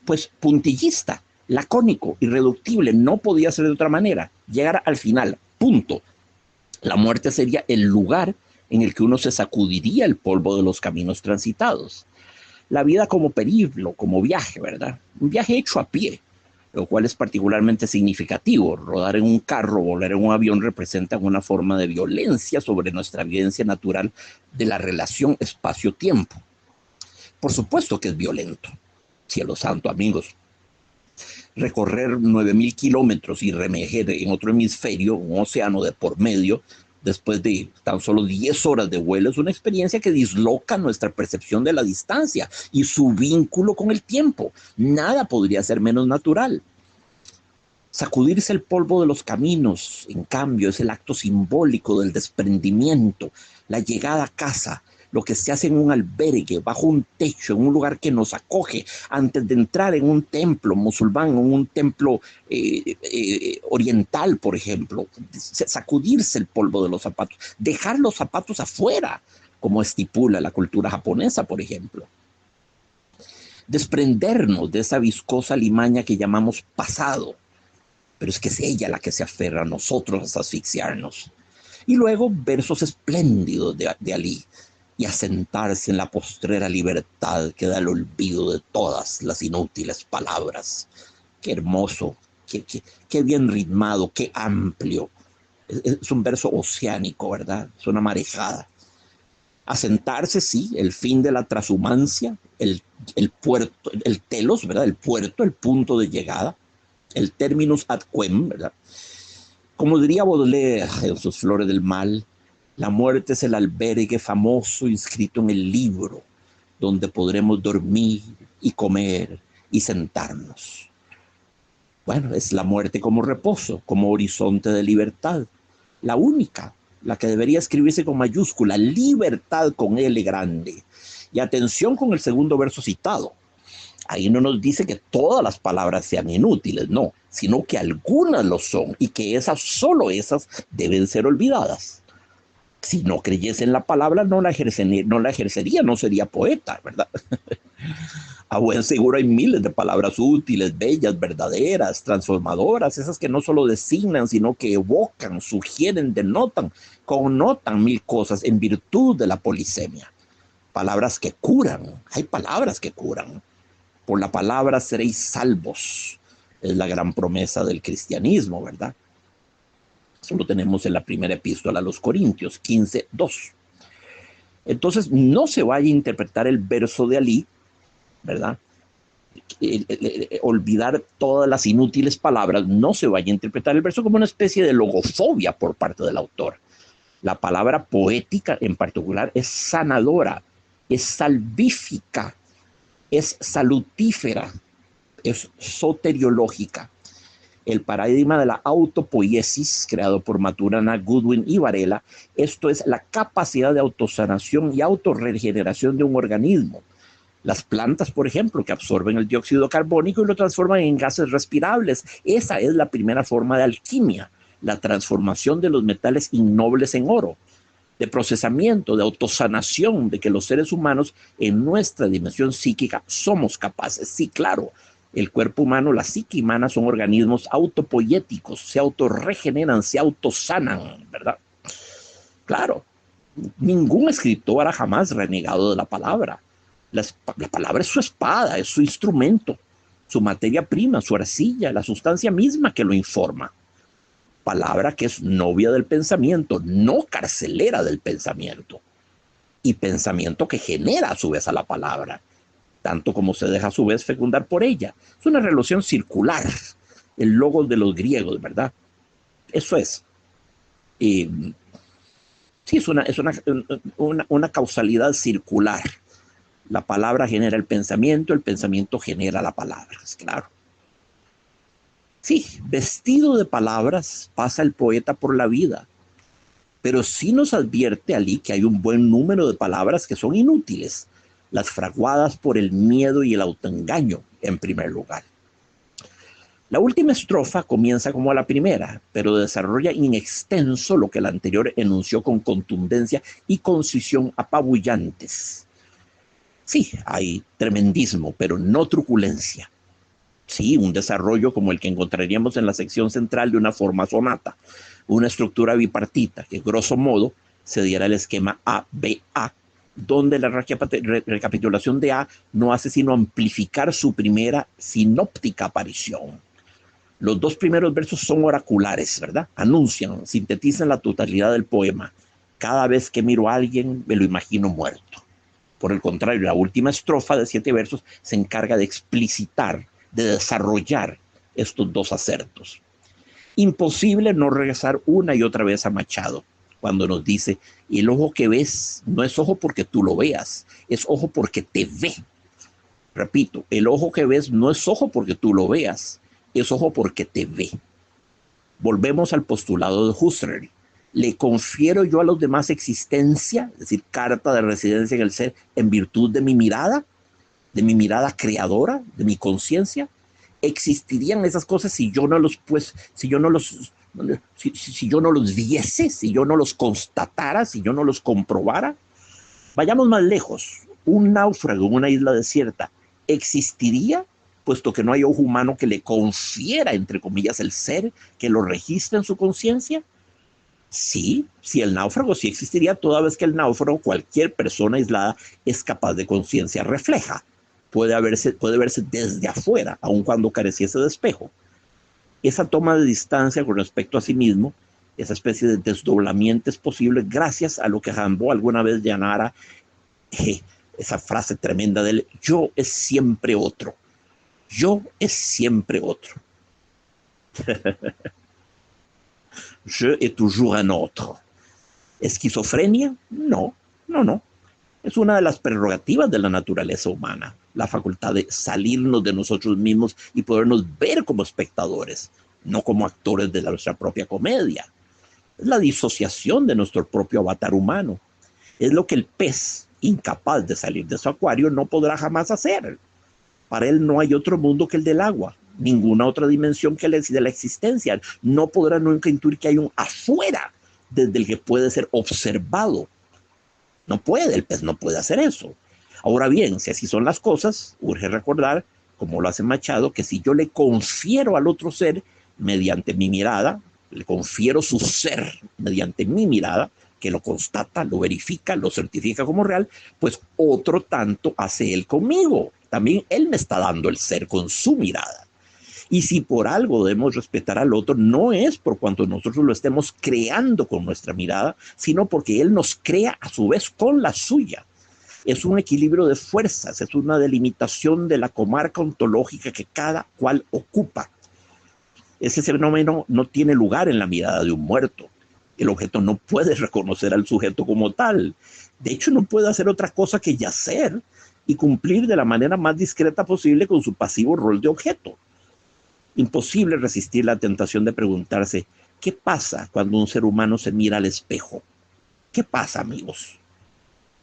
pues puntillista, lacónico, irreductible, no podía ser de otra manera, llegar al final, punto. La muerte sería el lugar en el que uno se sacudiría el polvo de los caminos transitados. La vida como periplo, como viaje, ¿verdad? Un viaje hecho a pie, lo cual es particularmente significativo. Rodar en un carro, volar en un avión representan una forma de violencia sobre nuestra evidencia natural de la relación espacio-tiempo. Por supuesto que es violento. Cielo santo, amigos. Recorrer 9.000 kilómetros y reemerger en otro hemisferio, un océano de por medio, después de tan solo 10 horas de vuelo, es una experiencia que disloca nuestra percepción de la distancia y su vínculo con el tiempo. Nada podría ser menos natural. Sacudirse el polvo de los caminos, en cambio, es el acto simbólico del desprendimiento, la llegada a casa, lo que se hace en un albergue, bajo un techo, en un lugar que nos acoge, antes de entrar en un templo musulmán, en un templo oriental, por ejemplo. Sacudirse el polvo de los zapatos, dejar los zapatos afuera, como estipula la cultura japonesa, por ejemplo. Desprendernos de esa viscosa limaña que llamamos pasado, pero es que es ella la que se aferra a nosotros hasta asfixiarnos. Y luego versos espléndidos de Ali, y asentarse en la postrera libertad que da el olvido de todas las inútiles palabras. Qué hermoso, qué bien ritmado, qué amplio. Es un verso oceánico, ¿verdad? Es una marejada. Asentarse, sí, el fin de la trashumancia, el puerto, el telos, ¿verdad? El puerto, el punto de llegada, el terminus ad quem, ¿verdad? Como diría Baudelaire en sus Flores del Mal, la muerte es el albergue famoso inscrito en el libro, donde podremos dormir y comer y sentarnos. Bueno, es la muerte como reposo, como horizonte de libertad, la única, la que debería escribirse con mayúscula, libertad con L grande. Y atención con el segundo verso citado. Ahí no nos dice que todas las palabras sean inútiles, no, sino que algunas lo son y que solo esas deben ser olvidadas. Si no creyese en la palabra, no la ejercería, no sería poeta, ¿verdad? A buen seguro hay miles de palabras útiles, bellas, verdaderas, transformadoras, esas que no solo designan, sino que evocan, sugieren, denotan, connotan mil cosas en virtud de la polisemia. Palabras que curan, hay palabras que curan. Por la palabra seréis salvos, es la gran promesa del cristianismo, ¿verdad? Eso lo tenemos en la primera epístola a los Corintios, 15:2. Entonces, no se vaya a interpretar el verso de Ali, ¿verdad? Olvidar todas las inútiles palabras, no se vaya a interpretar el verso como una especie de logofobia por parte del autor. La palabra poética en particular es sanadora, es salvífica, es salutífera, es soteriológica. El paradigma de la autopoiesis, creado por Maturana, Goodwin y Varela, esto es la capacidad de autosanación y autorregeneración de un organismo. Las plantas, por ejemplo, que absorben el dióxido carbónico y lo transforman en gases respirables. Esa es la primera forma de alquimia. la transformación de los metales innobles en oro, de procesamiento, de autosanación, de que los seres humanos en nuestra dimensión psíquica somos capaces. Sí, claro, el cuerpo humano, la psique humana son organismos autopoyéticos, se autorregeneran, se autosanan, ¿verdad? Claro, ningún escritor ha jamás renegado de la palabra. La palabra es su espada, es su instrumento, su materia prima, su arcilla, la sustancia misma que lo informa. Palabra que es novia del pensamiento, no carcelera del pensamiento. Y pensamiento que genera a su vez a la palabra, tanto como se deja a su vez fecundar por ella. Es una relación circular, el logos de los griegos, ¿verdad? Eso es. Sí, es una causalidad circular. La palabra genera el pensamiento genera la palabra, es claro. Sí, vestido de palabras pasa el poeta por la vida, pero sí nos advierte Ali que hay un buen número de palabras que son inútiles, las fraguadas por el miedo y el autoengaño en primer lugar. La última estrofa comienza como la primera, pero desarrolla in extenso lo que la anterior enunció con contundencia y concisión apabullantes. Sí, hay tremendismo, pero no truculencia. Sí, un desarrollo como el que encontraríamos en la sección central de una forma sonata, una estructura bipartita que, grosso modo, se diera el esquema A-B-A, donde la recapitulación de A no hace sino amplificar su primera sinóptica aparición. Los dos primeros versos son oraculares, ¿verdad? Anuncian, sintetizan la totalidad del poema. Cada vez que miro a alguien, me lo imagino muerto. Por el contrario, la última estrofa de 7 versos se encarga de explicitar, de desarrollar estos dos acertos. Imposible no regresar una y otra vez a Machado, cuando nos dice, el ojo que ves no es ojo porque tú lo veas, es ojo porque te ve. Repito, el ojo que ves no es ojo porque tú lo veas, es ojo porque te ve. Volvemos al postulado de Husserl. ¿Le confiero yo a los demás existencia, es decir, carta de residencia en el ser, en virtud de mi mirada creadora, de mi conciencia? ¿Existirían esas cosas si yo no los, pues, si yo no los viese, si yo no los constatara, si yo no los comprobara? Vayamos más lejos. Un náufrago en una isla desierta existiría, puesto que no hay ojo humano que le confiera, entre comillas, el ser, que lo registre en su conciencia. Sí, si el náufrago sí existiría, toda vez que el náufrago, cualquier persona aislada, es capaz de conciencia refleja. Puede verse desde afuera, aun cuando careciese de espejo. Esa toma de distancia con respecto a sí mismo, esa especie de desdoblamiento es posible gracias a lo que Rimbaud alguna vez llamara esa frase tremenda del yo es siempre otro. Yo es siempre otro. Je est toujours un autre. ¿Esquizofrenia? No, no, no. Es una de las prerrogativas de la naturaleza humana, la facultad de salirnos de nosotros mismos y podernos ver como espectadores, no como actores de nuestra propia comedia. Es la disociación de nuestro propio avatar humano. Es lo que el pez, incapaz de salir de su acuario, no podrá jamás hacer. Para él no hay otro mundo que el del agua, ninguna otra dimensión que el de la existencia. No podrá nunca intuir que hay un afuera desde el que puede ser observado. No puede, el pez no puede hacer eso. Ahora bien, si así son las cosas, urge recordar, como lo hace Machado, que si yo le confiero al otro ser mediante mi mirada, le confiero su ser mediante mi mirada, que lo constata, lo verifica, lo certifica como real, pues otro tanto hace él conmigo. También él me está dando el ser con su mirada. Y si por algo debemos respetar al otro, no es por cuanto nosotros lo estemos creando con nuestra mirada, sino porque él nos crea a su vez con la suya. Es un equilibrio de fuerzas, es una delimitación de la comarca ontológica que cada cual ocupa. Ese fenómeno no tiene lugar en la mirada de un muerto. El objeto no puede reconocer al sujeto como tal. De hecho, no puede hacer otra cosa que yacer y cumplir de la manera más discreta posible con su pasivo rol de objeto. Imposible resistir la tentación de preguntarse, ¿qué pasa cuando un ser humano se mira al espejo? ¿Qué pasa, amigos?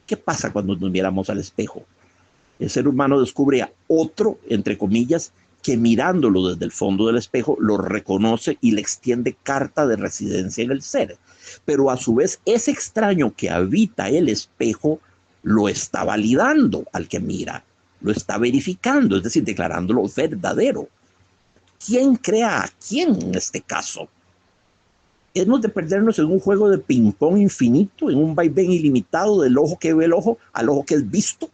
¿Qué pasa cuando nos miramos al espejo? El ser humano descubre a otro, entre comillas, que mirándolo desde el fondo del espejo lo reconoce y le extiende carta de residencia en el ser. Pero a su vez ese extraño que habita el espejo lo está validando al que mira, lo está verificando, es decir, declarándolo verdadero. ¿Quién crea a quién en este caso? Hemos de perdernos en un juego de ping-pong infinito, en un vaivén ilimitado del ojo que ve el ojo al ojo que es visto.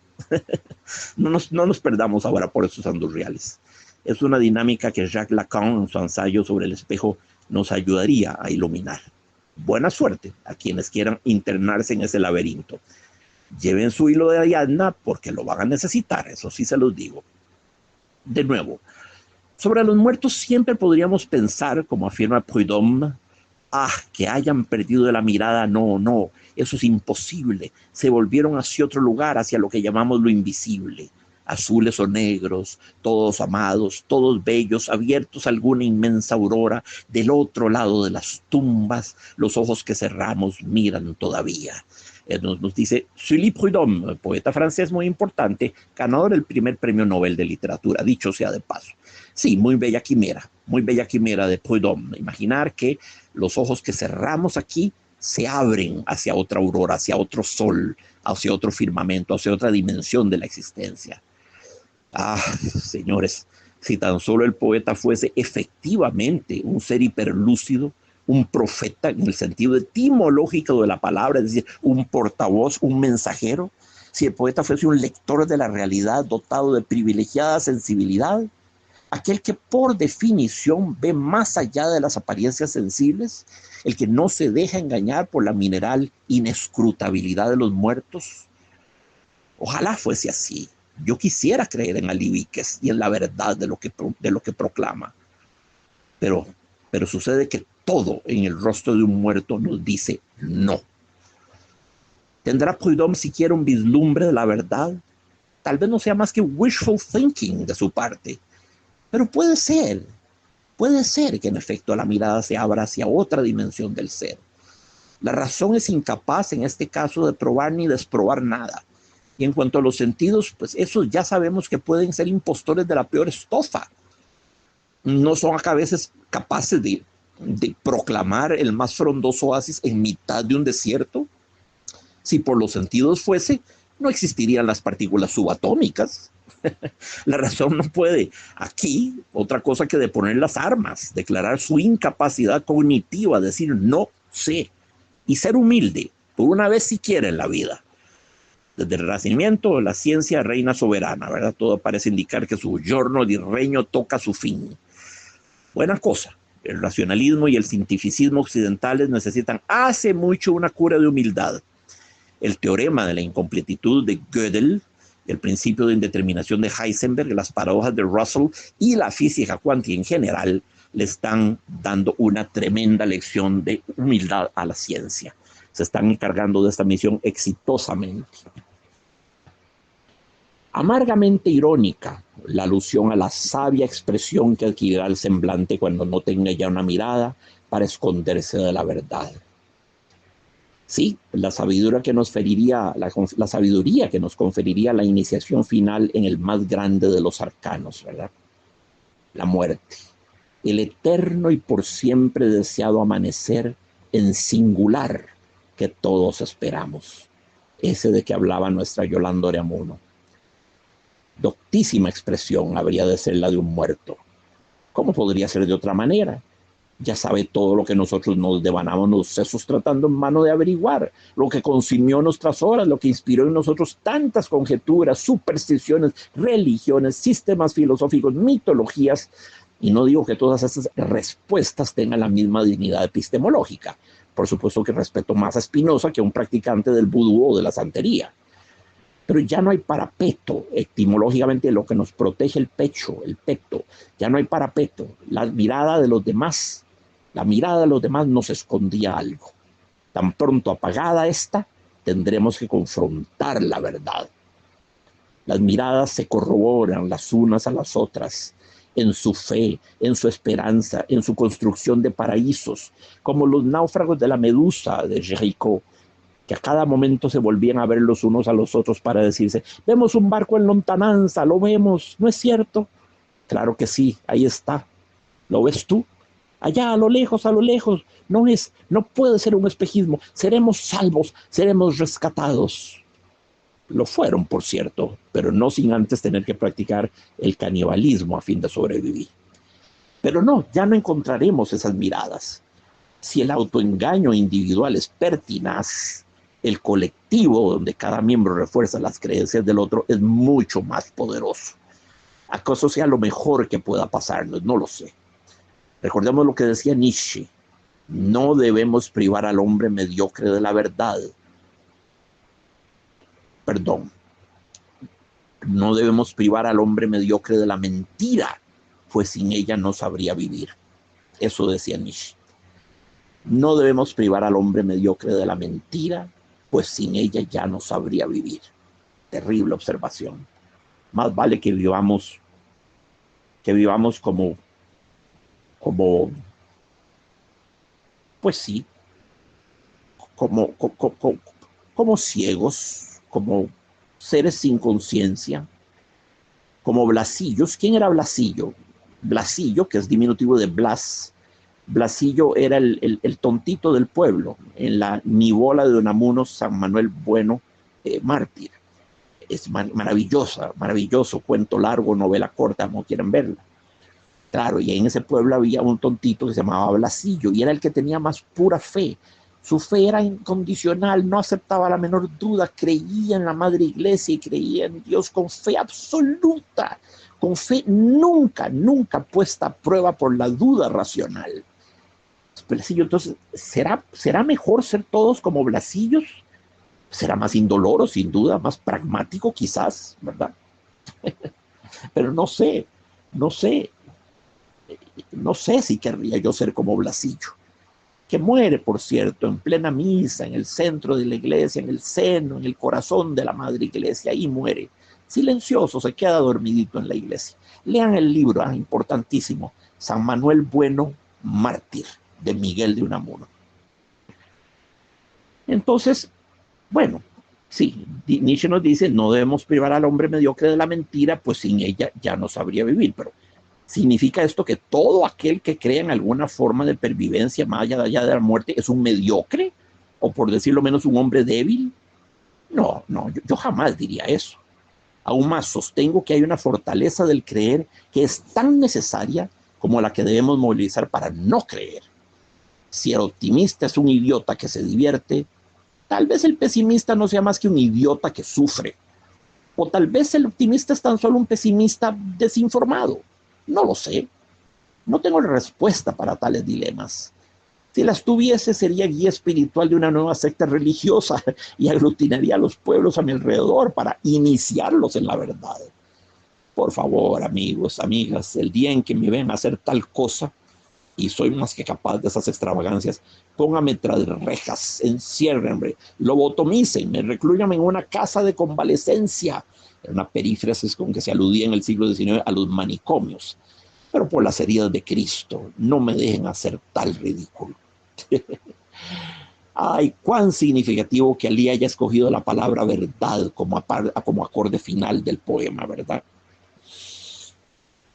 No nos perdamos ahora por esos andurriales. Es una dinámica que Jacques Lacan en su ensayo sobre el espejo nos ayudaría a iluminar. Buena suerte a quienes quieran internarse en ese laberinto. Lleven su hilo de Ariadna porque lo van a necesitar, eso sí se los digo. De nuevo, sobre los muertos siempre podríamos pensar, como afirma Prudhomme, que hayan perdido de la mirada, no, eso es imposible. Se volvieron hacia otro lugar, hacia lo que llamamos lo invisible. Azules o negros, todos amados, todos bellos, abiertos a alguna inmensa aurora, del otro lado de las tumbas, los ojos que cerramos miran todavía. Nos dice Sully Prudhomme, poeta francés muy importante, ganador del primer premio Nobel de literatura, dicho sea de paso. Sí, muy bella quimera de Prudhomme. Imaginar que los ojos que cerramos aquí se abren hacia otra aurora, hacia otro sol, hacia otro firmamento, hacia otra dimensión de la existencia. Señores, si tan solo el poeta fuese efectivamente un ser hiperlúcido, un profeta en el sentido etimológico de la palabra, es decir, un portavoz, un mensajero, si el poeta fuese un lector de la realidad dotado de privilegiada sensibilidad, aquel que por definición ve más allá de las apariencias sensibles, el que no se deja engañar por la mineral inescrutabilidad de los muertos. Ojalá fuese así. Yo quisiera creer en Ali Víquez y en la verdad de lo que proclama. Pero sucede que todo en el rostro de un muerto nos dice no. ¿Tendrá Prudhomme siquiera un vislumbre de la verdad? Tal vez no sea más que wishful thinking de su parte. Pero puede ser que en efecto la mirada se abra hacia otra dimensión del ser. La razón es incapaz en este caso de probar ni desprobar nada. Y en cuanto a los sentidos, pues esos ya sabemos que pueden ser impostores de la peor estofa. No son a veces capaces de proclamar el más frondoso oasis en mitad de un desierto. Si por los sentidos fuese, no existirían las partículas subatómicas. La razón no puede aquí otra cosa que deponer las armas, declarar su incapacidad cognitiva, decir no sé y ser humilde por una vez siquiera en la vida. Desde el Renacimiento la ciencia reina soberana, ¿verdad? Todo parece indicar que su giorno di regno toca su fin. Buena cosa. El racionalismo y el cientificismo occidentales necesitan hace mucho una cura de humildad. El teorema de la incompletitud de Gödel, el principio de indeterminación de Heisenberg, las paradojas de Russell y la física cuántica en general le están dando una tremenda lección de humildad a la ciencia. Se están encargando de esta misión exitosamente. Amargamente irónica la alusión a la sabia expresión que adquirirá el semblante cuando no tenga ya una mirada para esconderse de la verdad. Sí, la sabiduría que nos conferiría la iniciación final en el más grande de los arcanos, ¿verdad? La muerte, el eterno y por siempre deseado amanecer en singular que todos esperamos, ese de que hablaba nuestra Yolanda Oreamuno. Doctísima expresión habría de ser la de un muerto. ¿Cómo podría ser de otra manera? Ya sabe todo lo que nosotros nos devanamos los sesos tratando en vano de averiguar, lo que consumió nuestras horas, lo que inspiró en nosotros tantas conjeturas, supersticiones, religiones, sistemas filosóficos, mitologías, y no digo que todas esas respuestas tengan la misma dignidad epistemológica. Por supuesto que respeto más a Spinoza que a un practicante del vudú o de la santería. Pero ya no hay parapeto, etimológicamente lo que nos protege el pecho, el peto, ya no hay parapeto. La mirada de los demás nos escondía algo. Tan pronto apagada esta, tendremos que confrontar la verdad. Las miradas se corroboran las unas a las otras, en su fe, en su esperanza, en su construcción de paraísos, como los náufragos de la Medusa de Géricault, que a cada momento se volvían a ver los unos a los otros para decirse, vemos un barco en lontananza, lo vemos, ¿no es cierto? Claro que sí, ahí está. ¿Lo ves tú? Allá a lo lejos, no puede ser un espejismo. Seremos salvos, seremos rescatados. Lo fueron, por cierto, pero no sin antes tener que practicar el canibalismo a fin de sobrevivir. Pero no, ya no encontraremos esas miradas. Si el autoengaño individual es pertinaz, el colectivo, donde cada miembro refuerza las creencias del otro, es mucho más poderoso. ¿Acaso sea lo mejor que pueda pasarnos? No lo sé. Recordemos lo que decía Nietzsche: no debemos privar al hombre mediocre de la verdad. Perdón, no debemos privar al hombre mediocre de la mentira, pues sin ella no sabría vivir. Eso decía Nietzsche. No debemos privar al hombre mediocre de la mentira, pues sin ella ya no sabría vivir. Terrible observación. Más vale que vivamos como, pues sí, como ciegos, como seres sin conciencia, como Blasillos. ¿Quién era Blasillo? Blasillo, que es diminutivo de Blas. Blasillo era el tontito del pueblo en la Nivola de Unamuno, San Manuel Bueno, mártir. Es maravilloso cuento largo, novela corta, como quieran verla. Claro, y en ese pueblo había un tontito que se llamaba Blasillo y era el que tenía más pura fe. Su fe era incondicional, no aceptaba la menor duda, creía en la Madre Iglesia y creía en Dios con fe absoluta, con fe nunca puesta a prueba por la duda racional. Blasillo, entonces, ¿será mejor ser todos como Blasillos? Será más indoloro, sin duda, más pragmático quizás, ¿verdad? Pero no sé si querría yo ser como Blasillo, que muere, por cierto, en plena misa, en el centro de la iglesia, en el seno, en el corazón de la Madre Iglesia. Ahí muere, silencioso, se queda dormidito en la iglesia. Lean el libro, importantísimo, San Manuel Bueno, mártir, de Miguel de Unamuno. Entonces, bueno, sí, Nietzsche nos dice, no debemos privar al hombre mediocre de la mentira, pues sin ella ya no sabría vivir. Pero ¿significa esto que todo aquel que cree en alguna forma de pervivencia más allá de la muerte es un mediocre? O por decirlo menos, un hombre débil. No, yo jamás diría eso. Aún más, sostengo que hay una fortaleza del creer que es tan necesaria como la que debemos movilizar para no creer. Si el optimista es un idiota que se divierte, tal vez el pesimista no sea más que un idiota que sufre. O tal vez el optimista es tan solo un pesimista desinformado. No lo sé. No tengo respuesta para tales dilemas. Si las tuviese, sería guía espiritual de una nueva secta religiosa y aglutinaría a los pueblos a mi alrededor para iniciarlos en la verdad. Por favor, amigos, amigas, el día en que me ven hacer tal cosa, y soy más que capaz de esas extravagancias, pónganme tras rejas, enciérrenme, lobotomicen, me recluyan en una casa de convalecencia. Era una perífrasis con que se aludía en el siglo XIX a los manicomios. Pero por las heridas de Cristo, no me dejen hacer tal ridículo. Ay, cuán significativo que Ali haya escogido la palabra verdad como acorde final del poema, ¿verdad?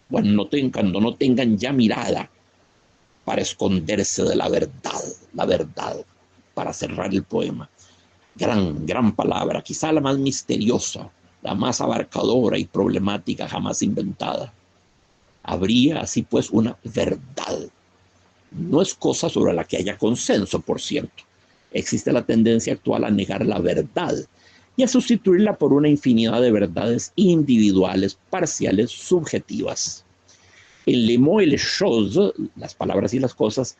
Bueno, cuando no tengan ya mirada para esconderse de la verdad, para cerrar el poema. Gran palabra, quizá la más misteriosa, la más abarcadora y problemática jamás inventada. Habría así pues una verdad. No es cosa sobre la que haya consenso, por cierto. Existe la tendencia actual a negar la verdad y a sustituirla por una infinidad de verdades individuales, parciales, subjetivas. En Les mots et les choses, las palabras y las cosas,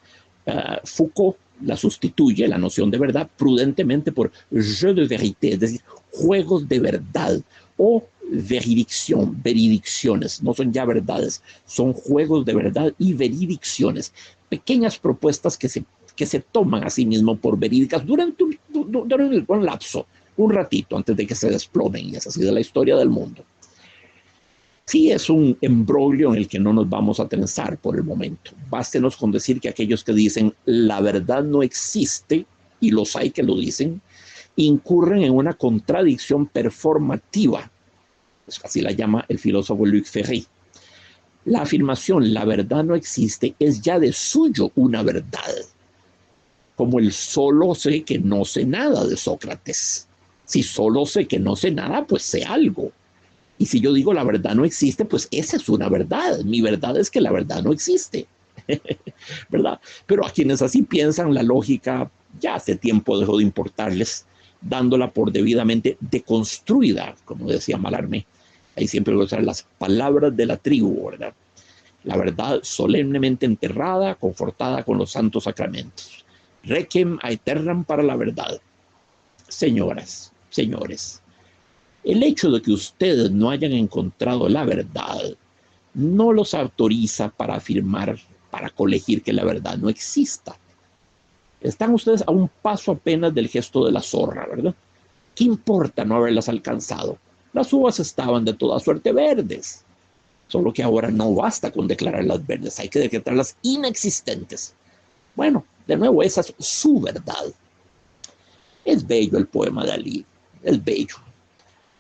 Foucault la sustituye, la noción de verdad, prudentemente por jeu de vérité, es decir, juegos de verdad, o veridicciones, no son ya verdades, son juegos de verdad y veridicciones, pequeñas propuestas que se toman a sí mismo por verídicas durante un lapso, un ratito antes de que se desplomen, y es así de la historia del mundo. Sí, es un embrollo en el que no nos vamos a tensar por el momento. Bástenos con decir que aquellos que dicen la verdad no existe, y los hay que lo dicen, incurren en una contradicción performativa. Así la llama el filósofo Luc Ferry. La afirmación "la verdad no existe" es ya de suyo una verdad, como el "solo sé que no sé nada" de Sócrates. Si solo sé que no sé nada, pues sé algo. Y si yo digo "la verdad no existe", pues esa es una verdad. Mi verdad es que la verdad no existe. ¿Verdad? Pero a quienes así piensan, la lógica ya hace tiempo dejó de importarles, dándola por debidamente deconstruida, como decía Mallarmé. Ahí siempre voy a usar las palabras de la tribu, ¿verdad? La verdad solemnemente enterrada, confortada con los santos sacramentos. Requiem aeternam para la verdad. Señoras, señores, el hecho de que ustedes no hayan encontrado la verdad no los autoriza para afirmar, para colegir que la verdad no exista. Están ustedes a un paso apenas del gesto de la zorra, ¿verdad? ¿Qué importa no haberlas alcanzado? Las uvas estaban de toda suerte verdes, solo que ahora no basta con declararlas verdes, hay que declararlas inexistentes. Bueno, de nuevo, esa es su verdad. Es bello el poema de Ali, es bello.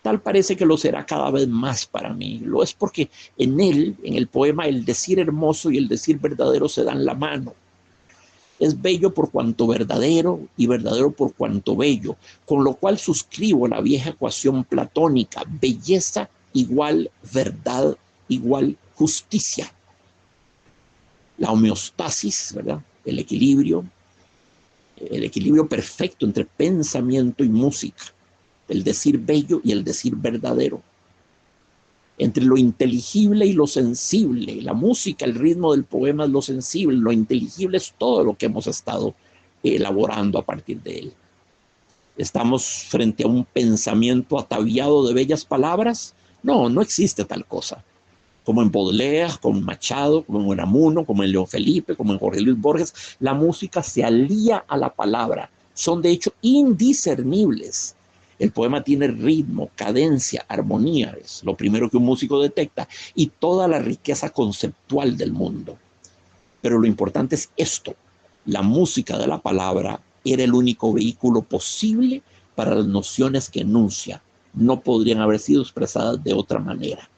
Tal parece que lo será cada vez más para mí. Lo es porque en él, en el poema, el decir hermoso y el decir verdadero se dan la mano. Es bello por cuanto verdadero y verdadero por cuanto bello, con lo cual suscribo la vieja ecuación platónica: belleza igual verdad igual justicia. La homeostasis, ¿verdad? El equilibrio perfecto entre pensamiento y música, el decir bello y el decir verdadero, entre lo inteligible y lo sensible. La música, el ritmo del poema es lo sensible, lo inteligible es todo lo que hemos estado elaborando a partir de él. ¿Estamos frente a un pensamiento ataviado de bellas palabras? No, no existe tal cosa. Como en Baudelaire, como en Machado, como en Unamuno, como en León Felipe, como en Jorge Luis Borges, la música se alía a la palabra. Son de hecho indiscernibles. El poema tiene ritmo, cadencia, armonía, es lo primero que un músico detecta, y toda la riqueza conceptual del mundo. Pero lo importante es esto: la música de la palabra era el único vehículo posible para las nociones que enuncia. No podrían haber sido expresadas de otra manera.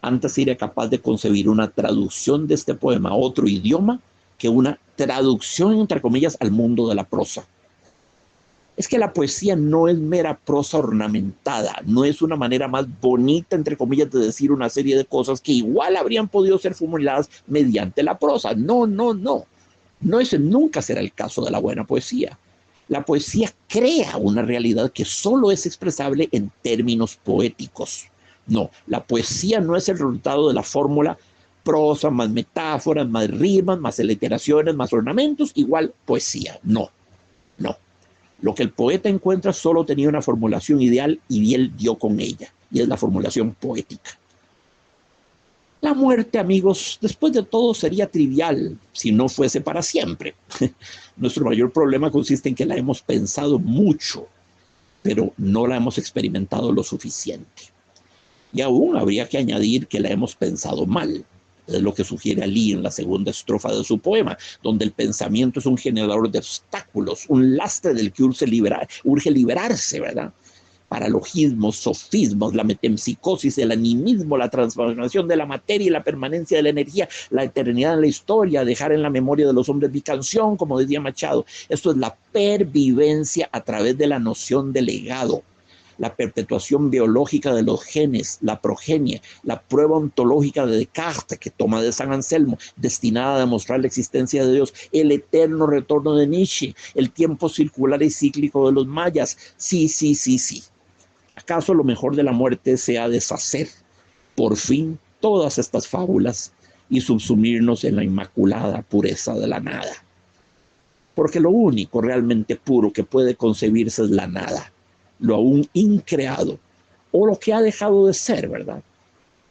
Antes sería capaz de concebir una traducción de este poema a otro idioma que una traducción, entre comillas, al mundo de la prosa. Es que la poesía no es mera prosa ornamentada, no es una manera más bonita, entre comillas, de decir una serie de cosas que igual habrían podido ser formuladas mediante la prosa. No, no, no. No, ese nunca será el caso de la buena poesía. La poesía crea una realidad que solo es expresable en términos poéticos. No, la poesía no es el resultado de la fórmula prosa más metáforas, más rimas, más aliteraciones, más ornamentos, igual poesía. No, no. Lo que el poeta encuentra solo tenía una formulación ideal y él dio con ella, y es la formulación poética. La muerte, amigos, después de todo sería trivial si no fuese para siempre. Nuestro mayor problema consiste en que la hemos pensado mucho, pero no la hemos experimentado lo suficiente. Y aún habría que añadir que la hemos pensado mal. Es lo que sugiere Ali en la segunda estrofa de su poema, donde el pensamiento es un generador de obstáculos, un lastre del que urge liberarse, ¿verdad? Paralogismos, sofismos, la metempsicosis, el animismo, la transformación de la materia y la permanencia de la energía, la eternidad en la historia, dejar en la memoria de los hombres mi canción, como decía Machado. Esto es la pervivencia a través de la noción de legado, la perpetuación biológica de los genes, la progenie, la prueba ontológica de Descartes, que toma de San Anselmo, destinada a demostrar la existencia de Dios, el eterno retorno de Nietzsche, el tiempo circular y cíclico de los mayas. Sí, sí, sí, sí. ¿Acaso lo mejor de la muerte sea deshacer, por fin, todas estas fábulas y subsumirnos en la inmaculada pureza de la nada? Porque lo único realmente puro que puede concebirse es la nada, lo aún increado, o lo que ha dejado de ser, ¿verdad?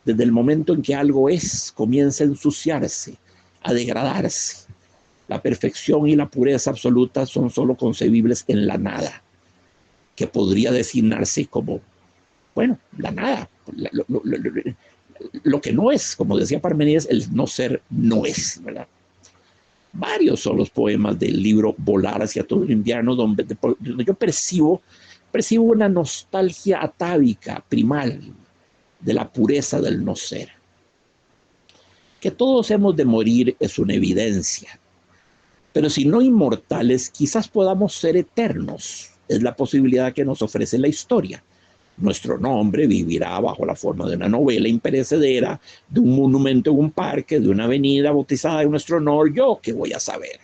Desde el momento en que algo es, comienza a ensuciarse, a degradarse. La perfección y la pureza absoluta son solo concebibles en la nada, que podría designarse como, bueno, la nada, lo que no es, como decía Parmenides, el no ser no es, ¿verdad? Varios son los poemas del libro Volar hacia todo el invierno, donde yo percibo una nostalgia atávica, primal, de la pureza del no ser. Que todos hemos de morir es una evidencia, pero si no inmortales, quizás podamos ser eternos. Es la posibilidad que nos ofrece la historia. Nuestro nombre vivirá bajo la forma de una novela imperecedera, de un monumento en un parque, de una avenida bautizada en nuestro honor. Yo qué voy a saber.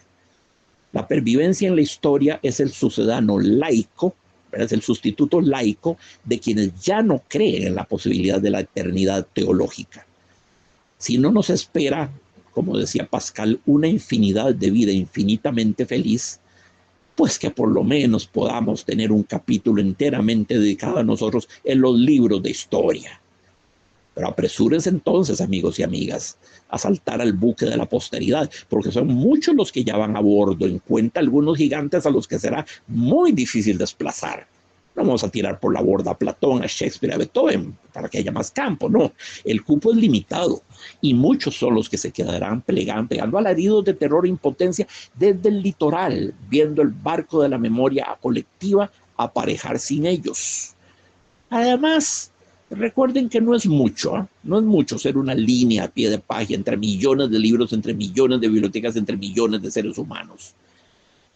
La pervivencia en la historia es el sucedano laico, es el sustituto laico de quienes ya no creen en la posibilidad de la eternidad teológica. Si no nos espera, como decía Pascal, una infinidad de vida infinitamente feliz, pues que por lo menos podamos tener un capítulo enteramente dedicado a nosotros en los libros de historia. Pero apresúrense entonces, amigos y amigas, a saltar al buque de la posteridad, porque son muchos los que ya van a bordo, en cuenta algunos gigantes a los que será muy difícil desplazar. No vamos a tirar por la borda a Platón, a Shakespeare, a Beethoven, para que haya más campo, no. El cupo es limitado y muchos son los que se quedarán pegando alaridos de terror e impotencia desde el litoral, viendo el barco de la memoria colectiva aparejar sin ellos. Además, recuerden que no es mucho ser una línea a pie de página entre millones de libros, entre millones de bibliotecas, entre millones de seres humanos.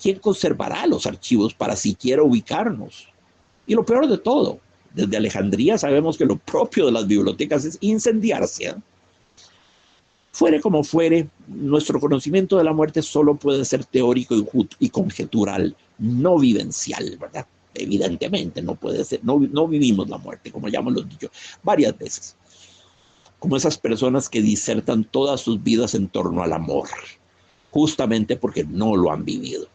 ¿Quién conservará los archivos para siquiera ubicarnos? Y lo peor de todo, desde Alejandría sabemos que lo propio de las bibliotecas es incendiarse, ¿eh? Fuere como fuere, nuestro conocimiento de la muerte solo puede ser teórico y conjetural, no vivencial, ¿verdad? Evidentemente no puede ser, no vivimos la muerte, como ya hemos dicho varias veces. Como esas personas que disertan todas sus vidas en torno al amor, justamente porque no lo han vivido.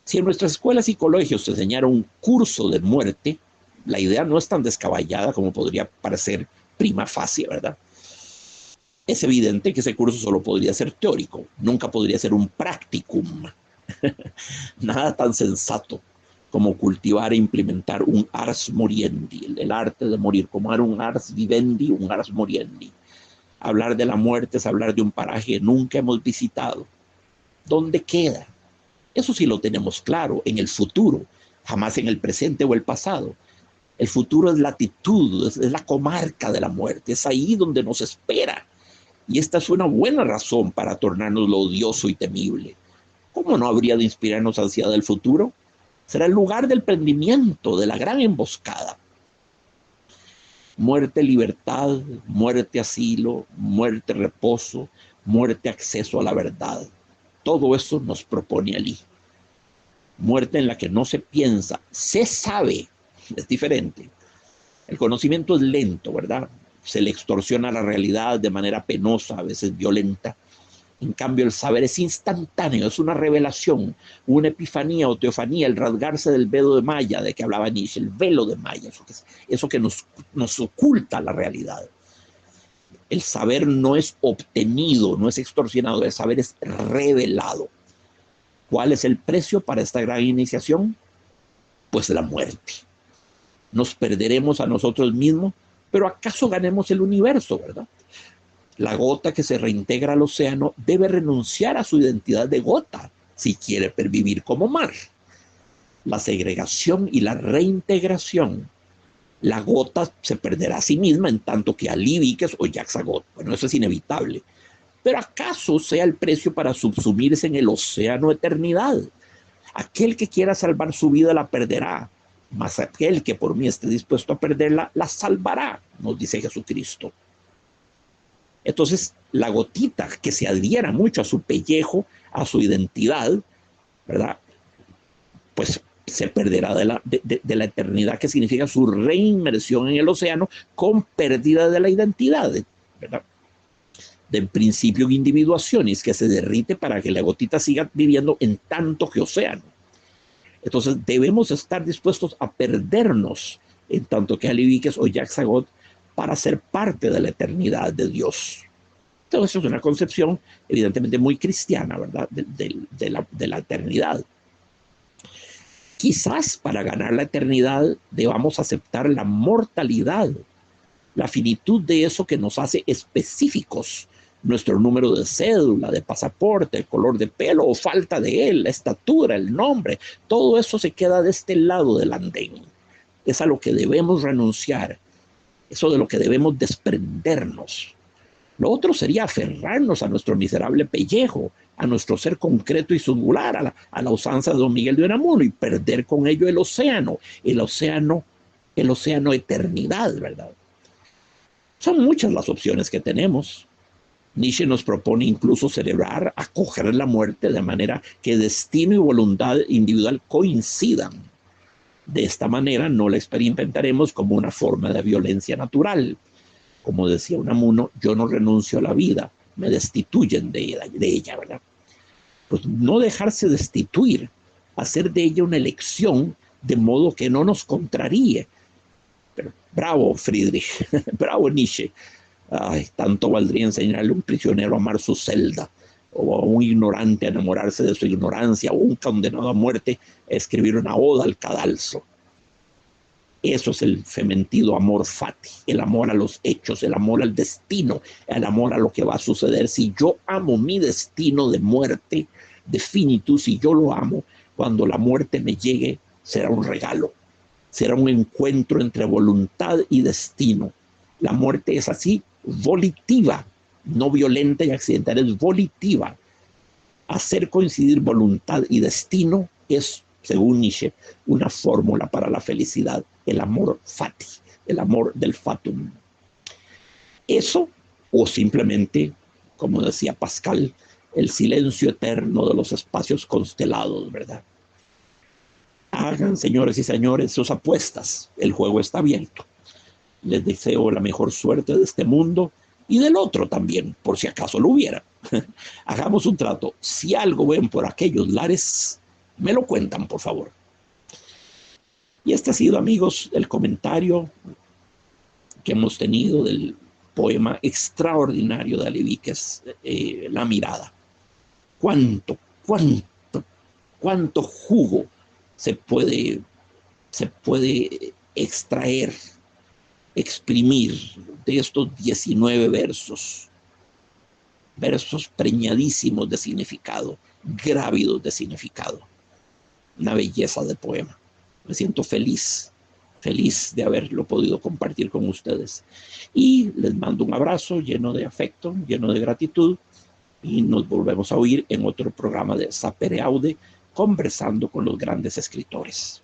Si en nuestras escuelas y colegios se enseñara un curso de muerte, la idea no es tan descabellada como podría parecer prima facie, ¿verdad? Es evidente que ese curso solo podría ser teórico, nunca podría ser un practicum. Nada tan sensato como cultivar e implementar un ars moriendi, el arte de morir, como era un ars vivendi, un ars moriendi. Hablar de la muerte es hablar de un paraje que nunca hemos visitado. ¿Dónde queda? Eso sí lo tenemos claro, en el futuro, jamás en el presente o el pasado. El futuro es latitud, es la comarca de la muerte, es ahí donde nos espera. Y esta es una buena razón para tornarnos lo odioso y temible. ¿Cómo no habría de inspirarnos ansiedad del futuro? Será el lugar del prendimiento, de la gran emboscada. Muerte, libertad, muerte, asilo, muerte, reposo, muerte, acceso a la verdad. Todo eso nos propone allí. Muerte en la que no se piensa, se sabe, es diferente. El conocimiento es lento, ¿verdad? Se le extorsiona la realidad de manera penosa, a veces violenta. En cambio, el saber es instantáneo, es una revelación, una epifanía o teofanía, el rasgarse del velo de Maya, de que hablaba Nietzsche, el velo de Maya, eso que nos oculta la realidad. El saber no es obtenido, no es extorsionado, el saber es revelado. ¿Cuál es el precio para esta gran iniciación? Pues la muerte. Nos perderemos a nosotros mismos, pero ¿acaso ganemos el universo, verdad? La gota que se reintegra al océano debe renunciar a su identidad de gota si quiere pervivir como mar. La segregación y la reintegración. La gota se perderá a sí misma en tanto que Ali Víquez o Jacques Agot. Bueno, eso es inevitable. Pero ¿acaso sea el precio para subsumirse en el océano eternidad? Aquel que quiera salvar su vida la perderá, mas aquel que por mí esté dispuesto a perderla, la salvará, nos dice Jesucristo. Entonces, la gotita que se adhiera mucho a su pellejo, a su identidad, ¿verdad? Pues se perderá de la eternidad, que significa su reinmersión en el océano con pérdida de la identidad, ¿verdad? Del principio de individuaciones que se derrite para que la gotita siga viviendo en tanto que océano. Entonces debemos estar dispuestos a perdernos en tanto que Ali Víquez o Jacques Agot para ser parte de la eternidad de Dios. Entonces es una concepción evidentemente muy cristiana, ¿verdad? De la eternidad. Quizás para ganar la eternidad debamos aceptar la mortalidad, la finitud de eso que nos hace específicos, nuestro número de cédula, de pasaporte, el color de pelo o falta de él, la estatura, el nombre, todo eso se queda de este lado del andén. Es a lo que debemos renunciar, eso de lo que debemos desprendernos. Lo otro sería aferrarnos a nuestro miserable pellejo, a nuestro ser concreto y singular, a la usanza de don Miguel de Unamuno, y perder con ello el océano eternidad, ¿verdad? Son muchas las opciones que tenemos. Nietzsche nos propone incluso celebrar, acoger la muerte de manera que destino y voluntad individual coincidan. De esta manera no la experimentaremos como una forma de violencia natural. Como decía Unamuno, yo no renuncio a la vida, me destituyen de ella, ¿verdad? Pues no dejarse destituir, hacer de ella una elección de modo que no nos contraríe. Pero bravo Friedrich, bravo Nietzsche. Ay, tanto valdría enseñarle a un prisionero a amar su celda, o a un ignorante a enamorarse de su ignorancia, o a un condenado a muerte a escribir una oda al cadalso. Eso es el fementido amor fati, el amor a los hechos, el amor al destino, el amor a lo que va a suceder. Si yo amo mi destino de muerte, de finitud, si yo lo amo, cuando la muerte me llegue, será un regalo, será un encuentro entre voluntad y destino. La muerte es así, volitiva, no violenta y accidental, es volitiva. Hacer coincidir voluntad y destino es, según Nietzsche, una fórmula para la felicidad, el amor fati, el amor del fatum. Eso, o simplemente, como decía Pascal, el silencio eterno de los espacios constelados, ¿verdad? Hagan, señores y señores, sus apuestas, el juego está abierto. Les deseo la mejor suerte de este mundo y del otro también, por si acaso lo hubiera. Hagamos un trato. Si algo ven por aquellos lares, me lo cuentan, por favor. Y este ha sido, amigos, el comentario que hemos tenido del poema extraordinario de Ali Víquez, La mirada. ¿Cuánto jugo se puede extraer, exprimir de estos 19 versos preñadísimos de significado, grávidos de significado. Una belleza de poema. Me siento feliz de haberlo podido compartir con ustedes. Y les mando un abrazo lleno de afecto, lleno de gratitud, y nos volvemos a oír en otro programa de Sapere Aude, conversando con los grandes escritores.